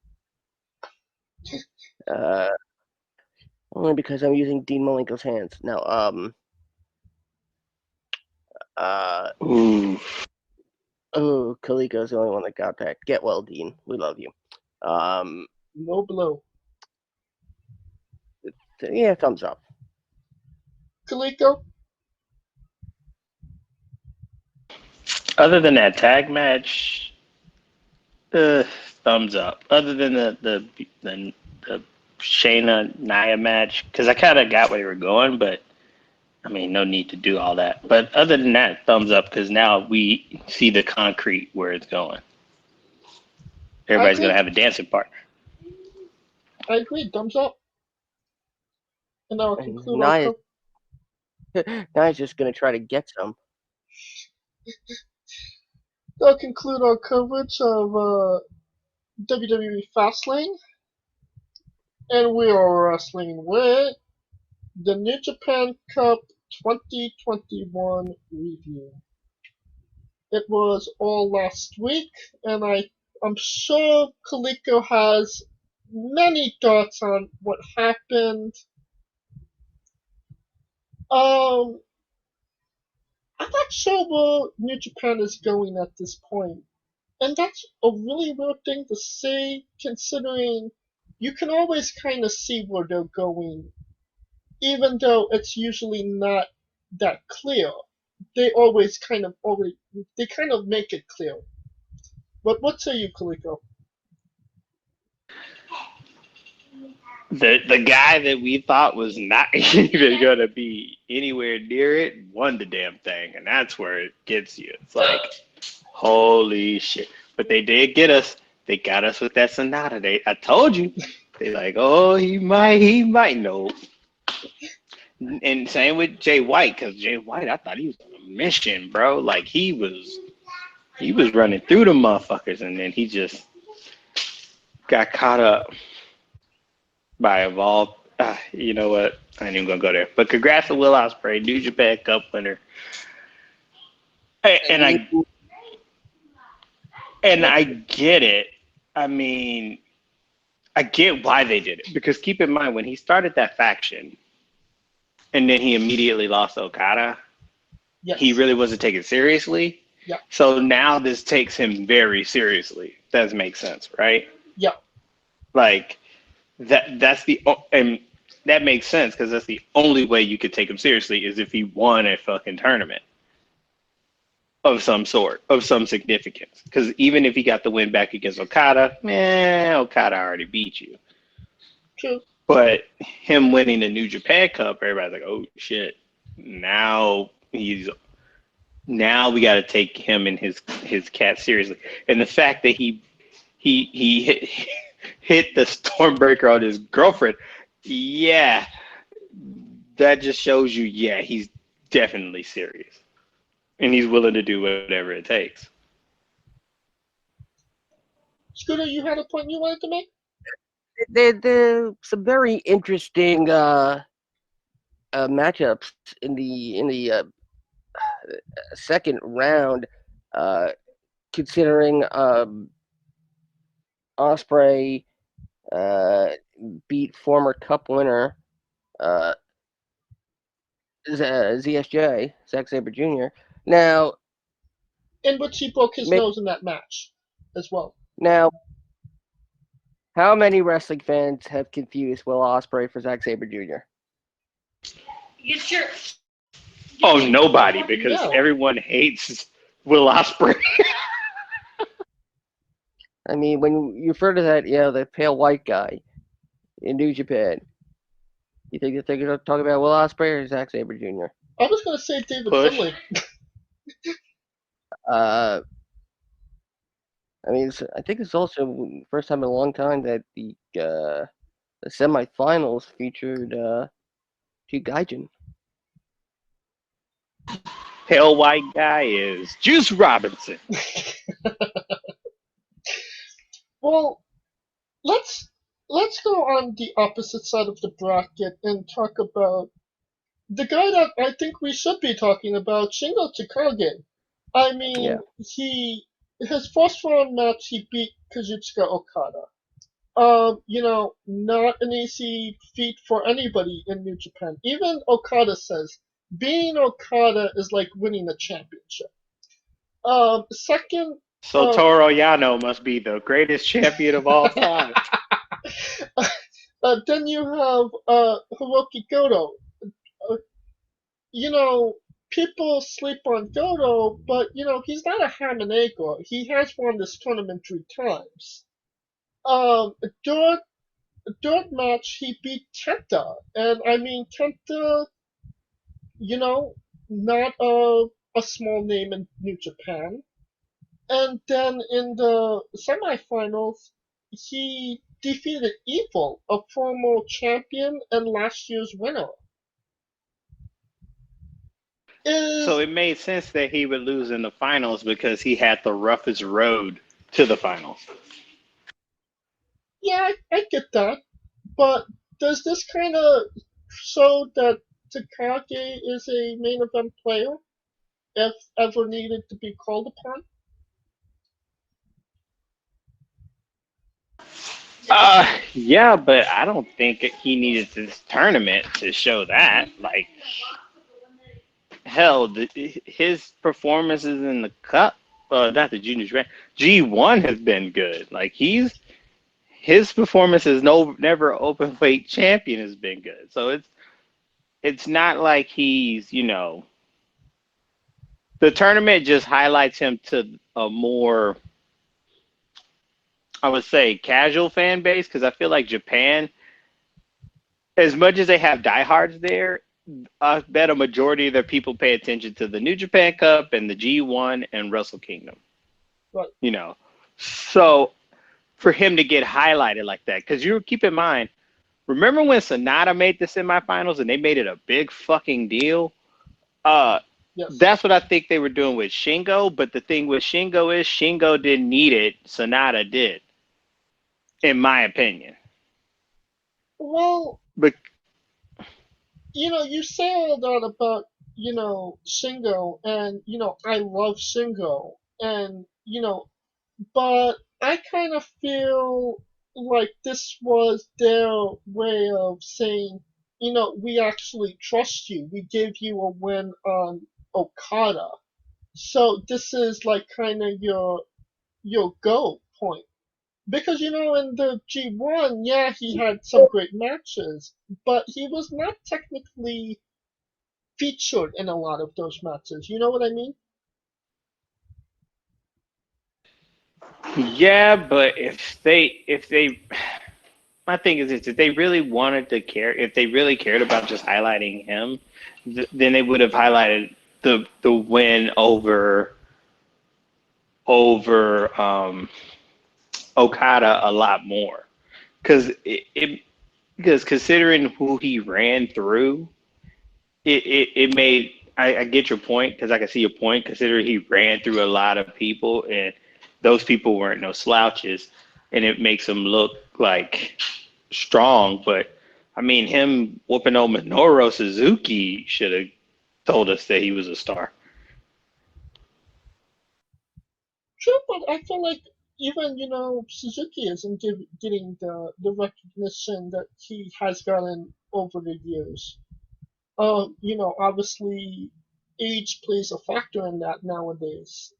Only because I'm using Dean Malenko's hands. No, Coleco's the only one that got that. Get well, Dean. We love you. No blow. Yeah, thumbs up. Coleco? Other than that tag match, thumbs up. Other than the Shayna Nia match, because I kind of got where you were going, but I mean, no need to do all that. But other than that, thumbs up, because now we see the concrete where it's going. Everybody's going to have a dancing partner. I agree. Thumbs up. And I'll conclude Nia, our Now he's just gonna try to get some. That'll conclude our coverage of WWE Fastlane, and we are wrestling with the New Japan Cup 2021 review. It was all last week, and I'm sure Coleco has many thoughts on what happened. I'm not sure where New Japan is going at this point. And that's a really weird thing to say, considering you can always kind of see where they're going, even though it's usually not that clear. They kind of make it clear. But what say you, Coleco? The guy that we thought was not even gonna be anywhere near it won the damn thing, and that's where it gets you. It's like, holy shit! But they did get us. They got us with that Sonata. I told you. They like, oh, he might. No. And same with Jay White, because Jay White, I thought he was on a mission, bro. Like he was running through the motherfuckers, and then he just got caught up by Evolve. You know what? I ain't even gonna go there. But congrats to Will Ospreay, New Japan Cup winner. And I get it. I mean, I get why they did it, because keep in mind when he started that faction, and then he immediately lost Okada. Yes. He really wasn't taken seriously. Yeah. So now this takes him very seriously. That makes sense, right? Yeah. Like that's and that makes sense, because that's the only way you could take him seriously is if he won a fucking tournament of some sort, of some significance. Because even if he got the win back against Okada, Okada already beat you. True. But him winning the New Japan Cup, everybody's like, oh shit. Now we got to take him and his cat seriously. And the fact that he hit the Stormbreaker on his girlfriend, yeah, that just shows you, yeah, he's definitely serious. And he's willing to do whatever it takes. Scooter, you had a point you wanted to make? There's some very interesting matchups in the second round, considering Ospreay beat former Cup winner ZSJ, Zack Sabre Jr. Now, in which he broke his nose in that match as well. Now, how many wrestling fans have confused Will Ospreay for Zack Sabre Jr.? It's your. Oh, nobody, because everyone hates Will Ospreay. I mean, when you refer to that, the pale white guy in New Japan, you think that they're going to talk about Will Ospreay or Zack Sabre Jr.? I was going to say David Finlay. I mean, I think it's also the first time in a long time that the semifinals featured two Gaijin. Pale white guy is Juice Robinson. Well, let's go on the opposite side of the bracket and talk about the guy that I think we should be talking about, Shingo Takagi. I mean, his first round match, he beat Kazuchika Okada. Not an easy feat for anybody in New Japan. Even Okada says being Okada is like winning a championship. Second. So Toru Yano must be the greatest champion of all time. Then you have Hiroki Goto. People sleep on Goto, but he's not a ham and egg. He has won this tournament 3 times. Third match he beat Kenta, and I mean Kenta, not a small name in New Japan. And then in the semifinals, he defeated Evil, a former champion and last year's winner. is So it made sense that he would lose in the finals because he had the roughest road to the finals. yeah, I get that, but does this kind of show that Takagi is a main event player if ever needed to be called upon? Yeah, but I don't think he needed this tournament to show that. Like, hell, his performances in the cup, not the juniors, G1 has been good. Like, his performance as never open weight champion has been good. So it's not like he's, the tournament just highlights him to a more, I would say, casual fan base, because I feel like Japan, as much as they have diehards there, I bet a majority of their people pay attention to the New Japan Cup and the G1 and Wrestle Kingdom. Right. So for him to get highlighted like that, because you keep in mind, remember when Sonata made the semifinals and they made it a big fucking deal? Yes. That's what I think they were doing with Shingo, but the thing with Shingo is Shingo didn't need it, Sonata did, in my opinion. Well, But you say all that about, Shingo, and, I love Shingo, and, but I kind of feel like this was their way of saying, we actually trust you. We gave you a win on Okada. So this is like kind of your go point. Because, in the G1, yeah, he had some great matches, but he was not technically featured in a lot of those matches. You know what I mean? yeah, but if they my thing is this, if they really wanted to care, if they really cared about just highlighting him, then they would have highlighted the win over Okada a lot more, because because considering who he ran through, it made, I get your point, because I can see your point, considering he ran through a lot of people and those people weren't no slouches, and it makes him look like strong. But I mean, him whooping on Minoru Suzuki should have told us that he was a star. True, but I feel like even, Suzuki isn't getting the recognition that he has gotten over the years. Obviously, age plays a factor in that nowadays.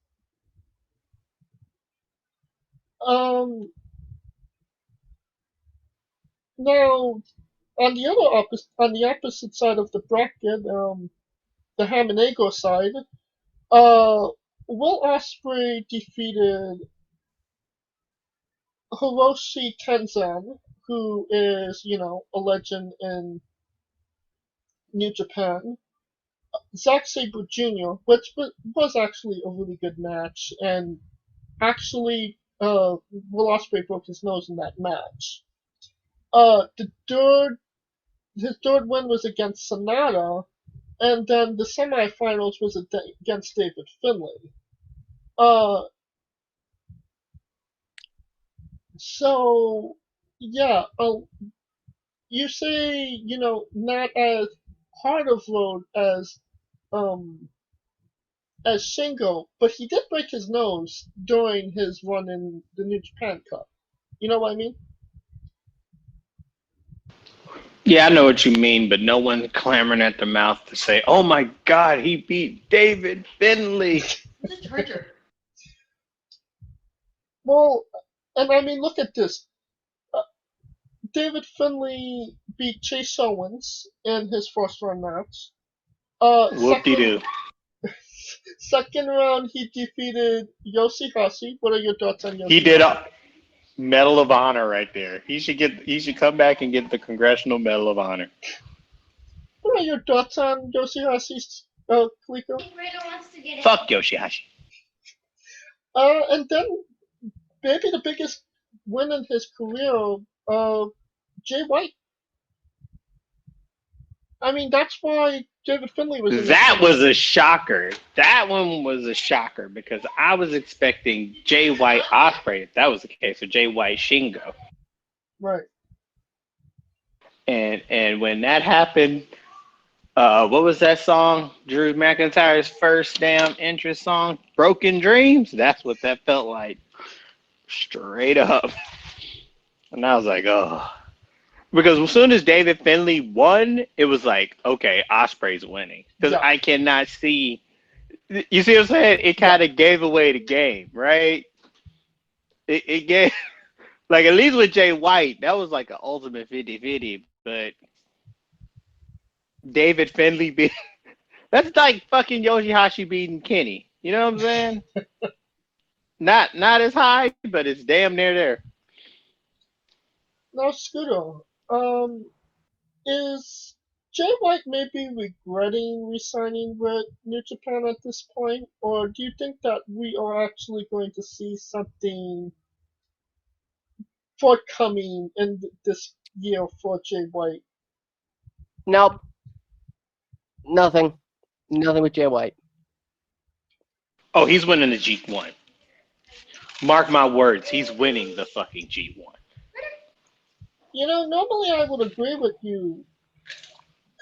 Um, Now, on the opposite side of the bracket, the Ham side, uh, Will Ospreay defeated Hiroshi Tenzan, who is, a legend in New Japan. Zack Sabre Jr., which was actually a really good match, and actually, Will Ospreay broke his nose in that match. The his third win was against Sonata, and then the semifinals was against David Finlay. Uh, so yeah, you say, not as hard of road um as Shingo, but he did break his nose during his run in the New Japan Cup. You know what I mean? Yeah, I know what you mean, but no one clamoring at the mouth to say, "Oh my God, he beat David Finlay." Who's a charger? Well, and I mean, look at this. Uh, David Finlay beat Chase Owens in his first round match. Uh, Whoop de second doo. second round he defeated Yoshihashi. What are your thoughts on He did Yoshihashi? a Medal of Honor right there. He should come back and get the Congressional Medal of Honor. What are your thoughts on Yoshihashi's Coleco? Randall wants to get it. Fuck Yoshihashi. And then maybe the biggest win in his career, Jay White. I mean, that's why David Finlay was in That the was a shocker. That one was a shocker because I was expecting Jay White Osprey if that was the case, or Jay White Shingo. right. And when that happened, what was that song? Drew McIntyre's first damn entrance song, "Broken Dreams." That's what that felt like, straight up. And I was like, oh, because as soon as David Finlay won, it was like, okay, Osprey's winning because Yeah. I cannot see. You see what I'm saying? It kind of gave away the game, right? It gave, like, at least with Jay White, that was like an ultimate 50-50. But David Finlay beat, that's like fucking Yoshihashi beating Kenny. You know what I'm saying? Not as high, but it's damn near there. Now, Scooter, is Jay White maybe regretting resigning with New Japan at this point, or do you think that we are actually going to see something forthcoming in this year for Jay White? Nope. Nothing. Nothing with Jay White. Oh, he's winning the G1. Mark my words, he's winning the fucking G1. You know, normally I would agree with you,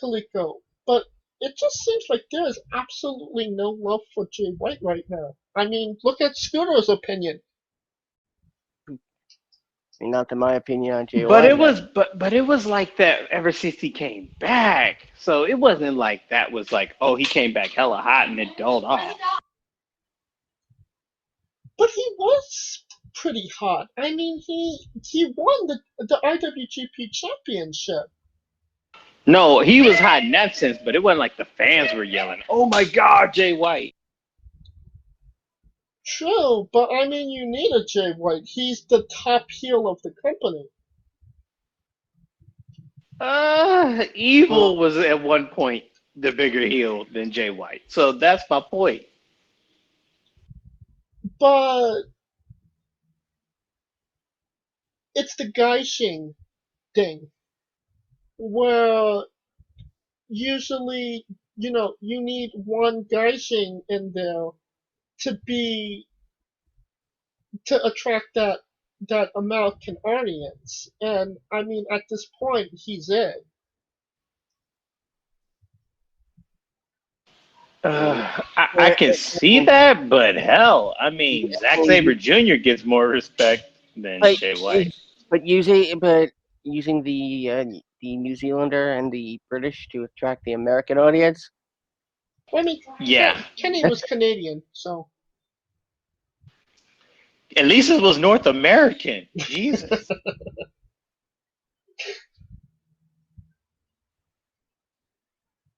Coleco, but it just seems like there is absolutely no love for Jay White right now. I mean, look at Scooter's opinion. Not in my opinion on Jay But White. it was but it was like that ever since he came back. So it wasn't like that was like, oh, he came back hella hot and it dulled off. But he was pretty hot. I mean, he won the IWGP Championship. No, he was hot in that sense, but it wasn't like the fans were yelling, "Oh my God, Jay White!" True, but I mean, you need a Jay White. He's the top heel of the company. Evil was at one point the bigger heel than Jay White, so that's my point. But it's the Gaishing thing, where usually, you need one Gaishing in there to attract that American audience. And I mean, at this point, he's it. I can see that, but hell, I mean, Zack Sabre Jr. gets more respect than But, Jay White. but using the New Zealander and the British to attract the American audience. I mean, Yeah. Kenny was Canadian, so. At least it was North American. Jesus.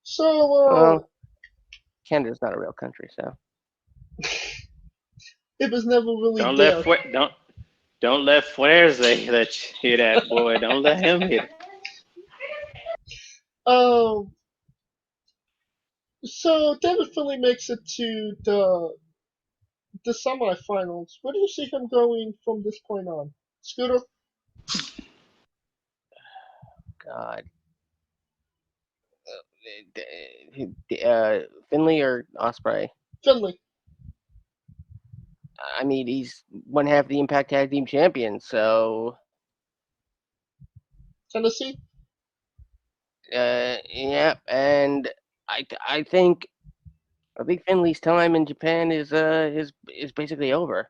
So, Canada's not a real country, so. It was never really Don't there. don't let Flair say let you hear that, boy. Don't let him hear it. So David Finlay makes it to the semifinals. Where do you see him going from this point on? Scooter? God. Finlay or Osprey? Finlay. I mean, he's one half the Impact Tag Team Champion, so. Tennessee? Yeah, and I think Finley's time in Japan is basically over.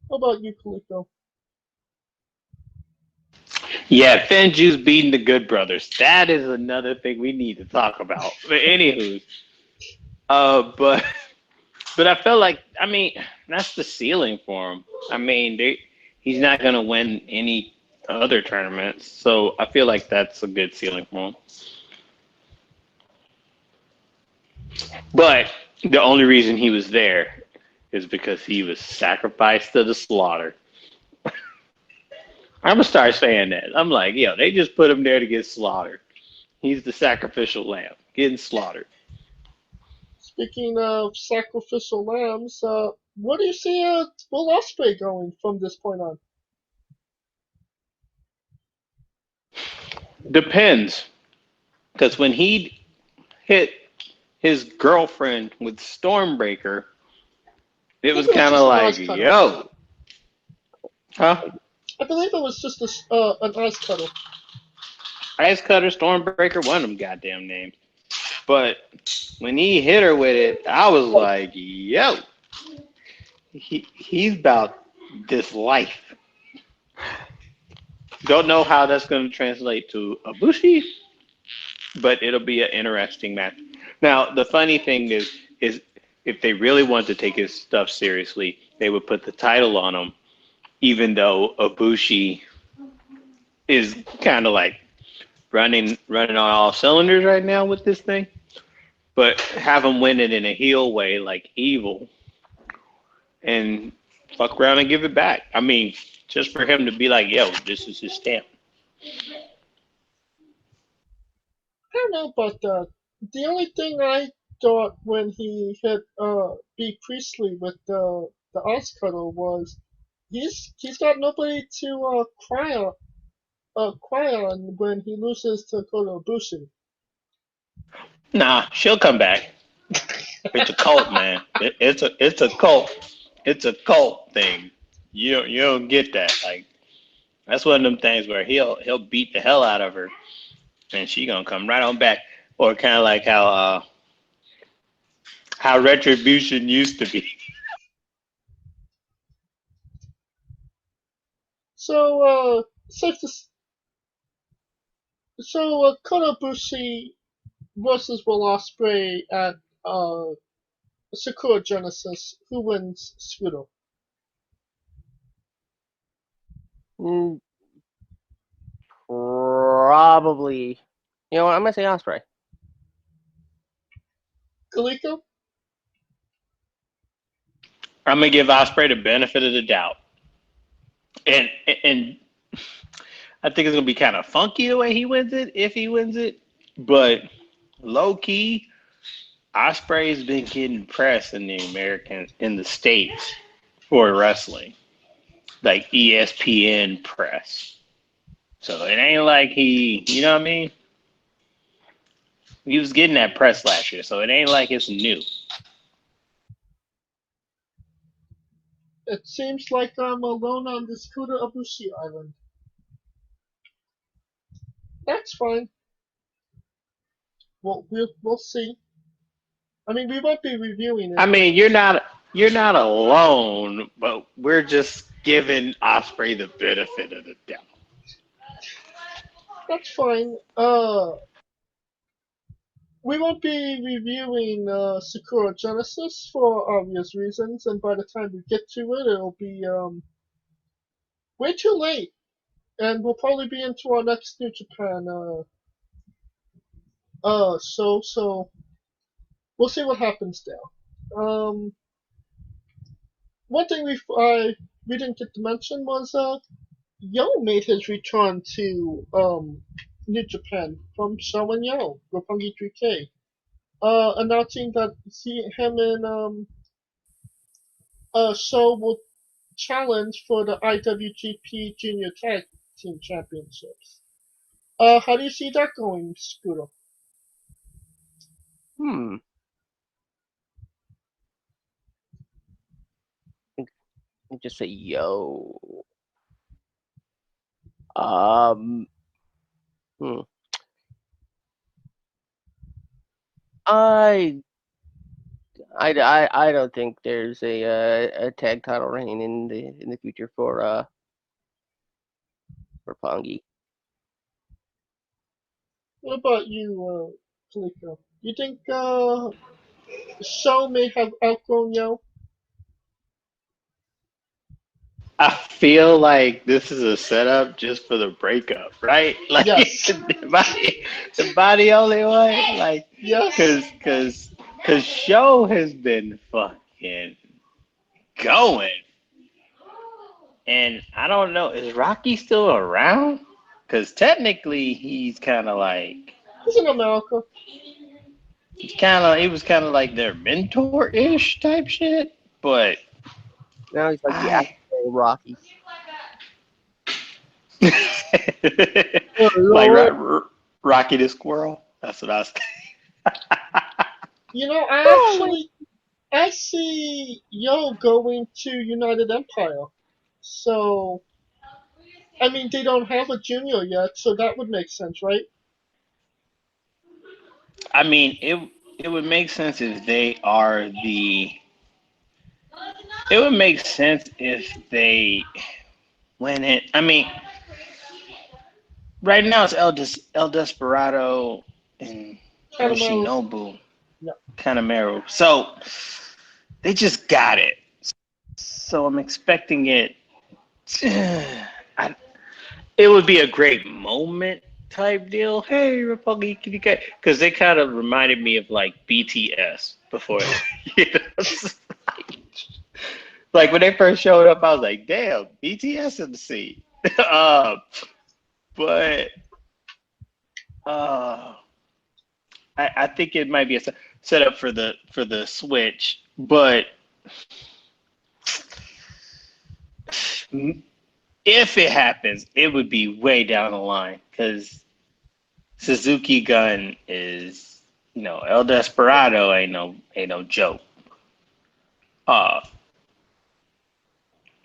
How about you, Coleco? Yeah, Finju's beating the Good Brothers. That is another thing we need to talk about. But anywho, but I felt like, I mean, that's the ceiling for him. I mean, he's not gonna win any other tournaments, so I feel like that's a good ceiling for him. But the only reason he was there is because he was sacrificed to the slaughter. I'm gonna start saying that. I'm like, yo, they just put him there to get slaughtered. He's the sacrificial lamb, getting slaughtered. Speaking of sacrificial lambs, where do you see Will Ospreay going from this point on? Depends. Because when he hit his girlfriend with Stormbreaker, it was kind of like, yo. Huh? I believe it was just an ice cutter. Ice Cutter, Stormbreaker, one of them goddamn names. But when he hit her with it, I was like, yo. He's about this life. Don't know how that's going to translate to Ibushi, but it'll be an interesting match. Now, the funny thing is if they really wanted to take his stuff seriously, they would put the title on him, even though Ibushi is kind of like running on all cylinders right now with this thing. But have him win it in a heel way, like Evil, and fuck around and give it back. I mean, just for him to be like, yo, this is his stamp. I don't know about that. The only thing I thought when he hit B Priestley with the ice cutter was he's got nobody to cry on when he loses to Kota Ibushi. Nah, she'll come back. It's a cult, man. It's a cult. It's a cult thing. You don't get that. Like, that's one of them things where he'll beat the hell out of her, and she gonna come right on back. Or kind of like how Retribution used to be. So Kota Ibushi versus Will Ospreay at Sakura Genesis. Who wins, Scooter? Probably. You know what? I'm gonna say Ospreay. Coleco? I'm gonna give Ospreay the benefit of the doubt, and I think it's gonna be kind of funky the way he wins it, if he wins it. But low key, Ospreay's been getting press in the States for wrestling, like ESPN press. So it ain't like you know what I mean? He was getting that press last year, so it ain't like it's new. It seems like I'm alone on this Kota Ibushi island. That's fine. We'll see. I mean, we won't be reviewing it. I mean, you're not alone, but we're just giving Ospreay the benefit of the doubt. That's fine. We won't be reviewing Sakura Genesis for obvious reasons, and by the time we get to it, it'll be way too late, and we'll probably be into our next New Japan show. So we'll see what happens there. One thing we didn't get to mention was Yo made his return to New Japan from Shaw and Yo, Roppongi 3K, announcing that him and Shaw will challenge for the IWGP Junior Tag Team Championships. How do you see that going, Scooter? Just say yo. I don't think there's a tag title reign in the future for Pongi. What about you, Coleco? You think Shaw may have outgrown Yo? I feel like this is a setup just for the breakup, right? Like Yes. the body only one, like Yes. because Show has been fucking going, and I don't know, is Rocky still around? Because technically he's kind of like He's in America. he was kind of like their mentor-ish type shit, but Now he's like the actual Rocky. like Rocky the Squirrel. That's what I was. You know, Oh, I see Yo going to United Empire. So, I mean, they don't have a junior yet, so that would make sense, right? I mean, it would make sense if they are the. It would make sense if they win it. I mean, right now it's El Desperado and Kanemaru, Yoshinobu yeah. Kanemaru. So they just got it. So I'm expecting it. I, it would be a great moment type deal. Hey, Republic, because they kind of reminded me of like BTS before. You know? Like when they first showed up, I was like, "Damn, BTS in the scene." uh, but uh, I think it might be a setup for the Switch. But if it happens, it would be way down the line because Suzuki Gun is, El Desperado ain't no joke. Uh,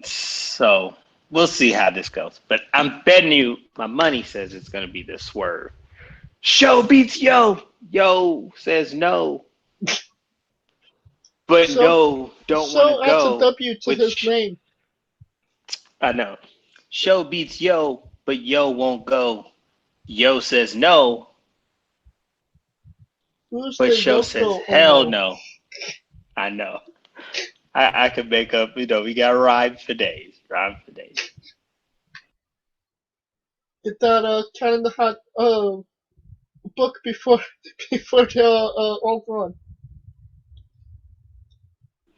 so we'll see how this goes. But I'm betting you my money says it's gonna be the swerve. Show beats yo. Yo says no, but So, no don't want to so adds a go. W to his Which name. I know. Show beats yo, but yo won't go. Yo says no, Who's but the show says Yoko hell Ono? no. I know. I could make up. We got rhymes for days. Rhymes for days. Get that Cat in the Hat book before before they're all gone.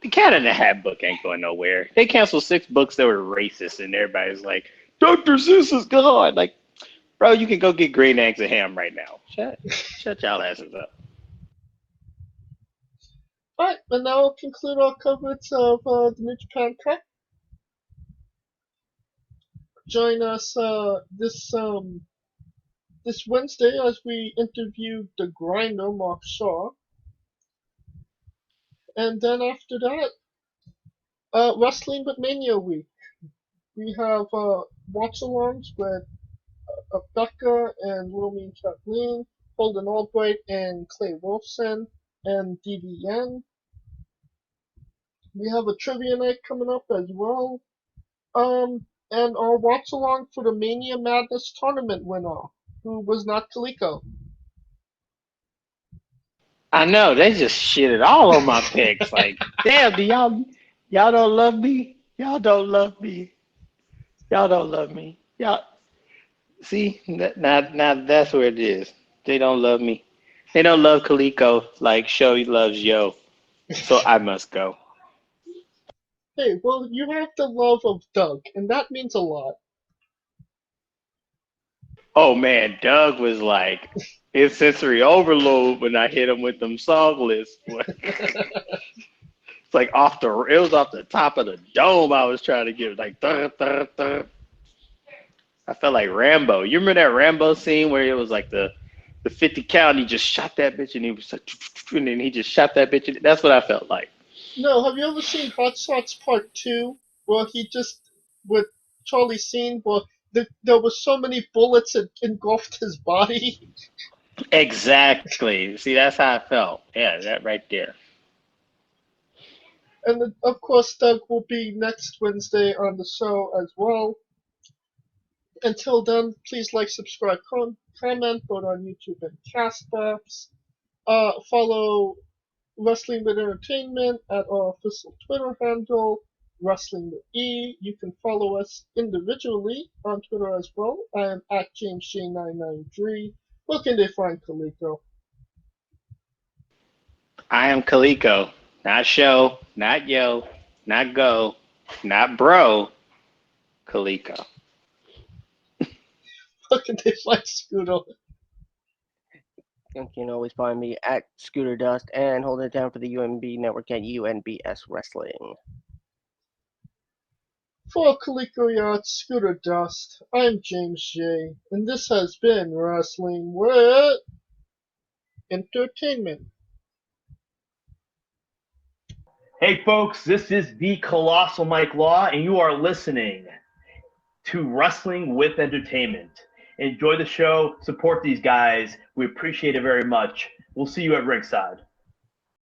The Cat in the Hat book ain't going nowhere. They canceled 6 books that were racist, and everybody's like, Dr. Seuss is gone. Like, bro, you can go get green eggs and ham right now. Shut y'all asses up. Alright, and now we'll conclude our coverage of the New Japan Cup. Join us this Wednesday as we interview the Grinder, Mark Shaw. And then after that, Wrestling with Mania Week. We have watch-alongs with Becca and Romy and Kathleen, Holden Albright and Clay Wolfson, and DVN. We have a trivia night coming up as well. And our watch-along for the Mania Madness tournament winner, who was not Coleco. I know they just shitted all on my picks. Like, damn, do y'all don't love me? Y'all don't love me. Y'all don't love me. Y'all see now that's where it is. They don't love me. They don't love Coleco like Showy loves Yo. So I must go. Hey, well, you have the love of Doug, and that means a lot. Oh man, Doug was like his sensory overload when I hit him with them song lists. It's like it was off the top of the dome I was trying to get like thud, thud, thud. I felt like Rambo. You remember that Rambo scene where it was like the 50 count and he just shot that bitch and he was like and then he just shot that bitch. That's what I felt like. No, have you ever seen Hot Shots Part 2, where he just, with Charlie Sheen, where there were so many bullets that engulfed his body? Exactly. See, that's how I felt. Yeah, that right there. And then, of course, Doug will be next Wednesday on the show as well. Until then, please like, subscribe, comment, vote on YouTube and Castbox. Follow Wrestling with Entertainment at our official Twitter handle, Wrestling with E. You can follow us individually on Twitter as well. I am at JamesJ993. Where can they find Coleco? I am Coleco. Not show, not yo, not go, not bro. Coleco. Where can they find Scooter? You can always find me at Scooter Dust and hold it down for the UNB network at UNBS Wrestling. For Coleco Yacht, Scooter Dust, I'm James J. And this has been Wrestling with Entertainment. Hey folks, this is the Colossal Mike Law, and you are listening to Wrestling with Entertainment. Enjoy the show, support these guys. We appreciate it very much. We'll see you at ringside.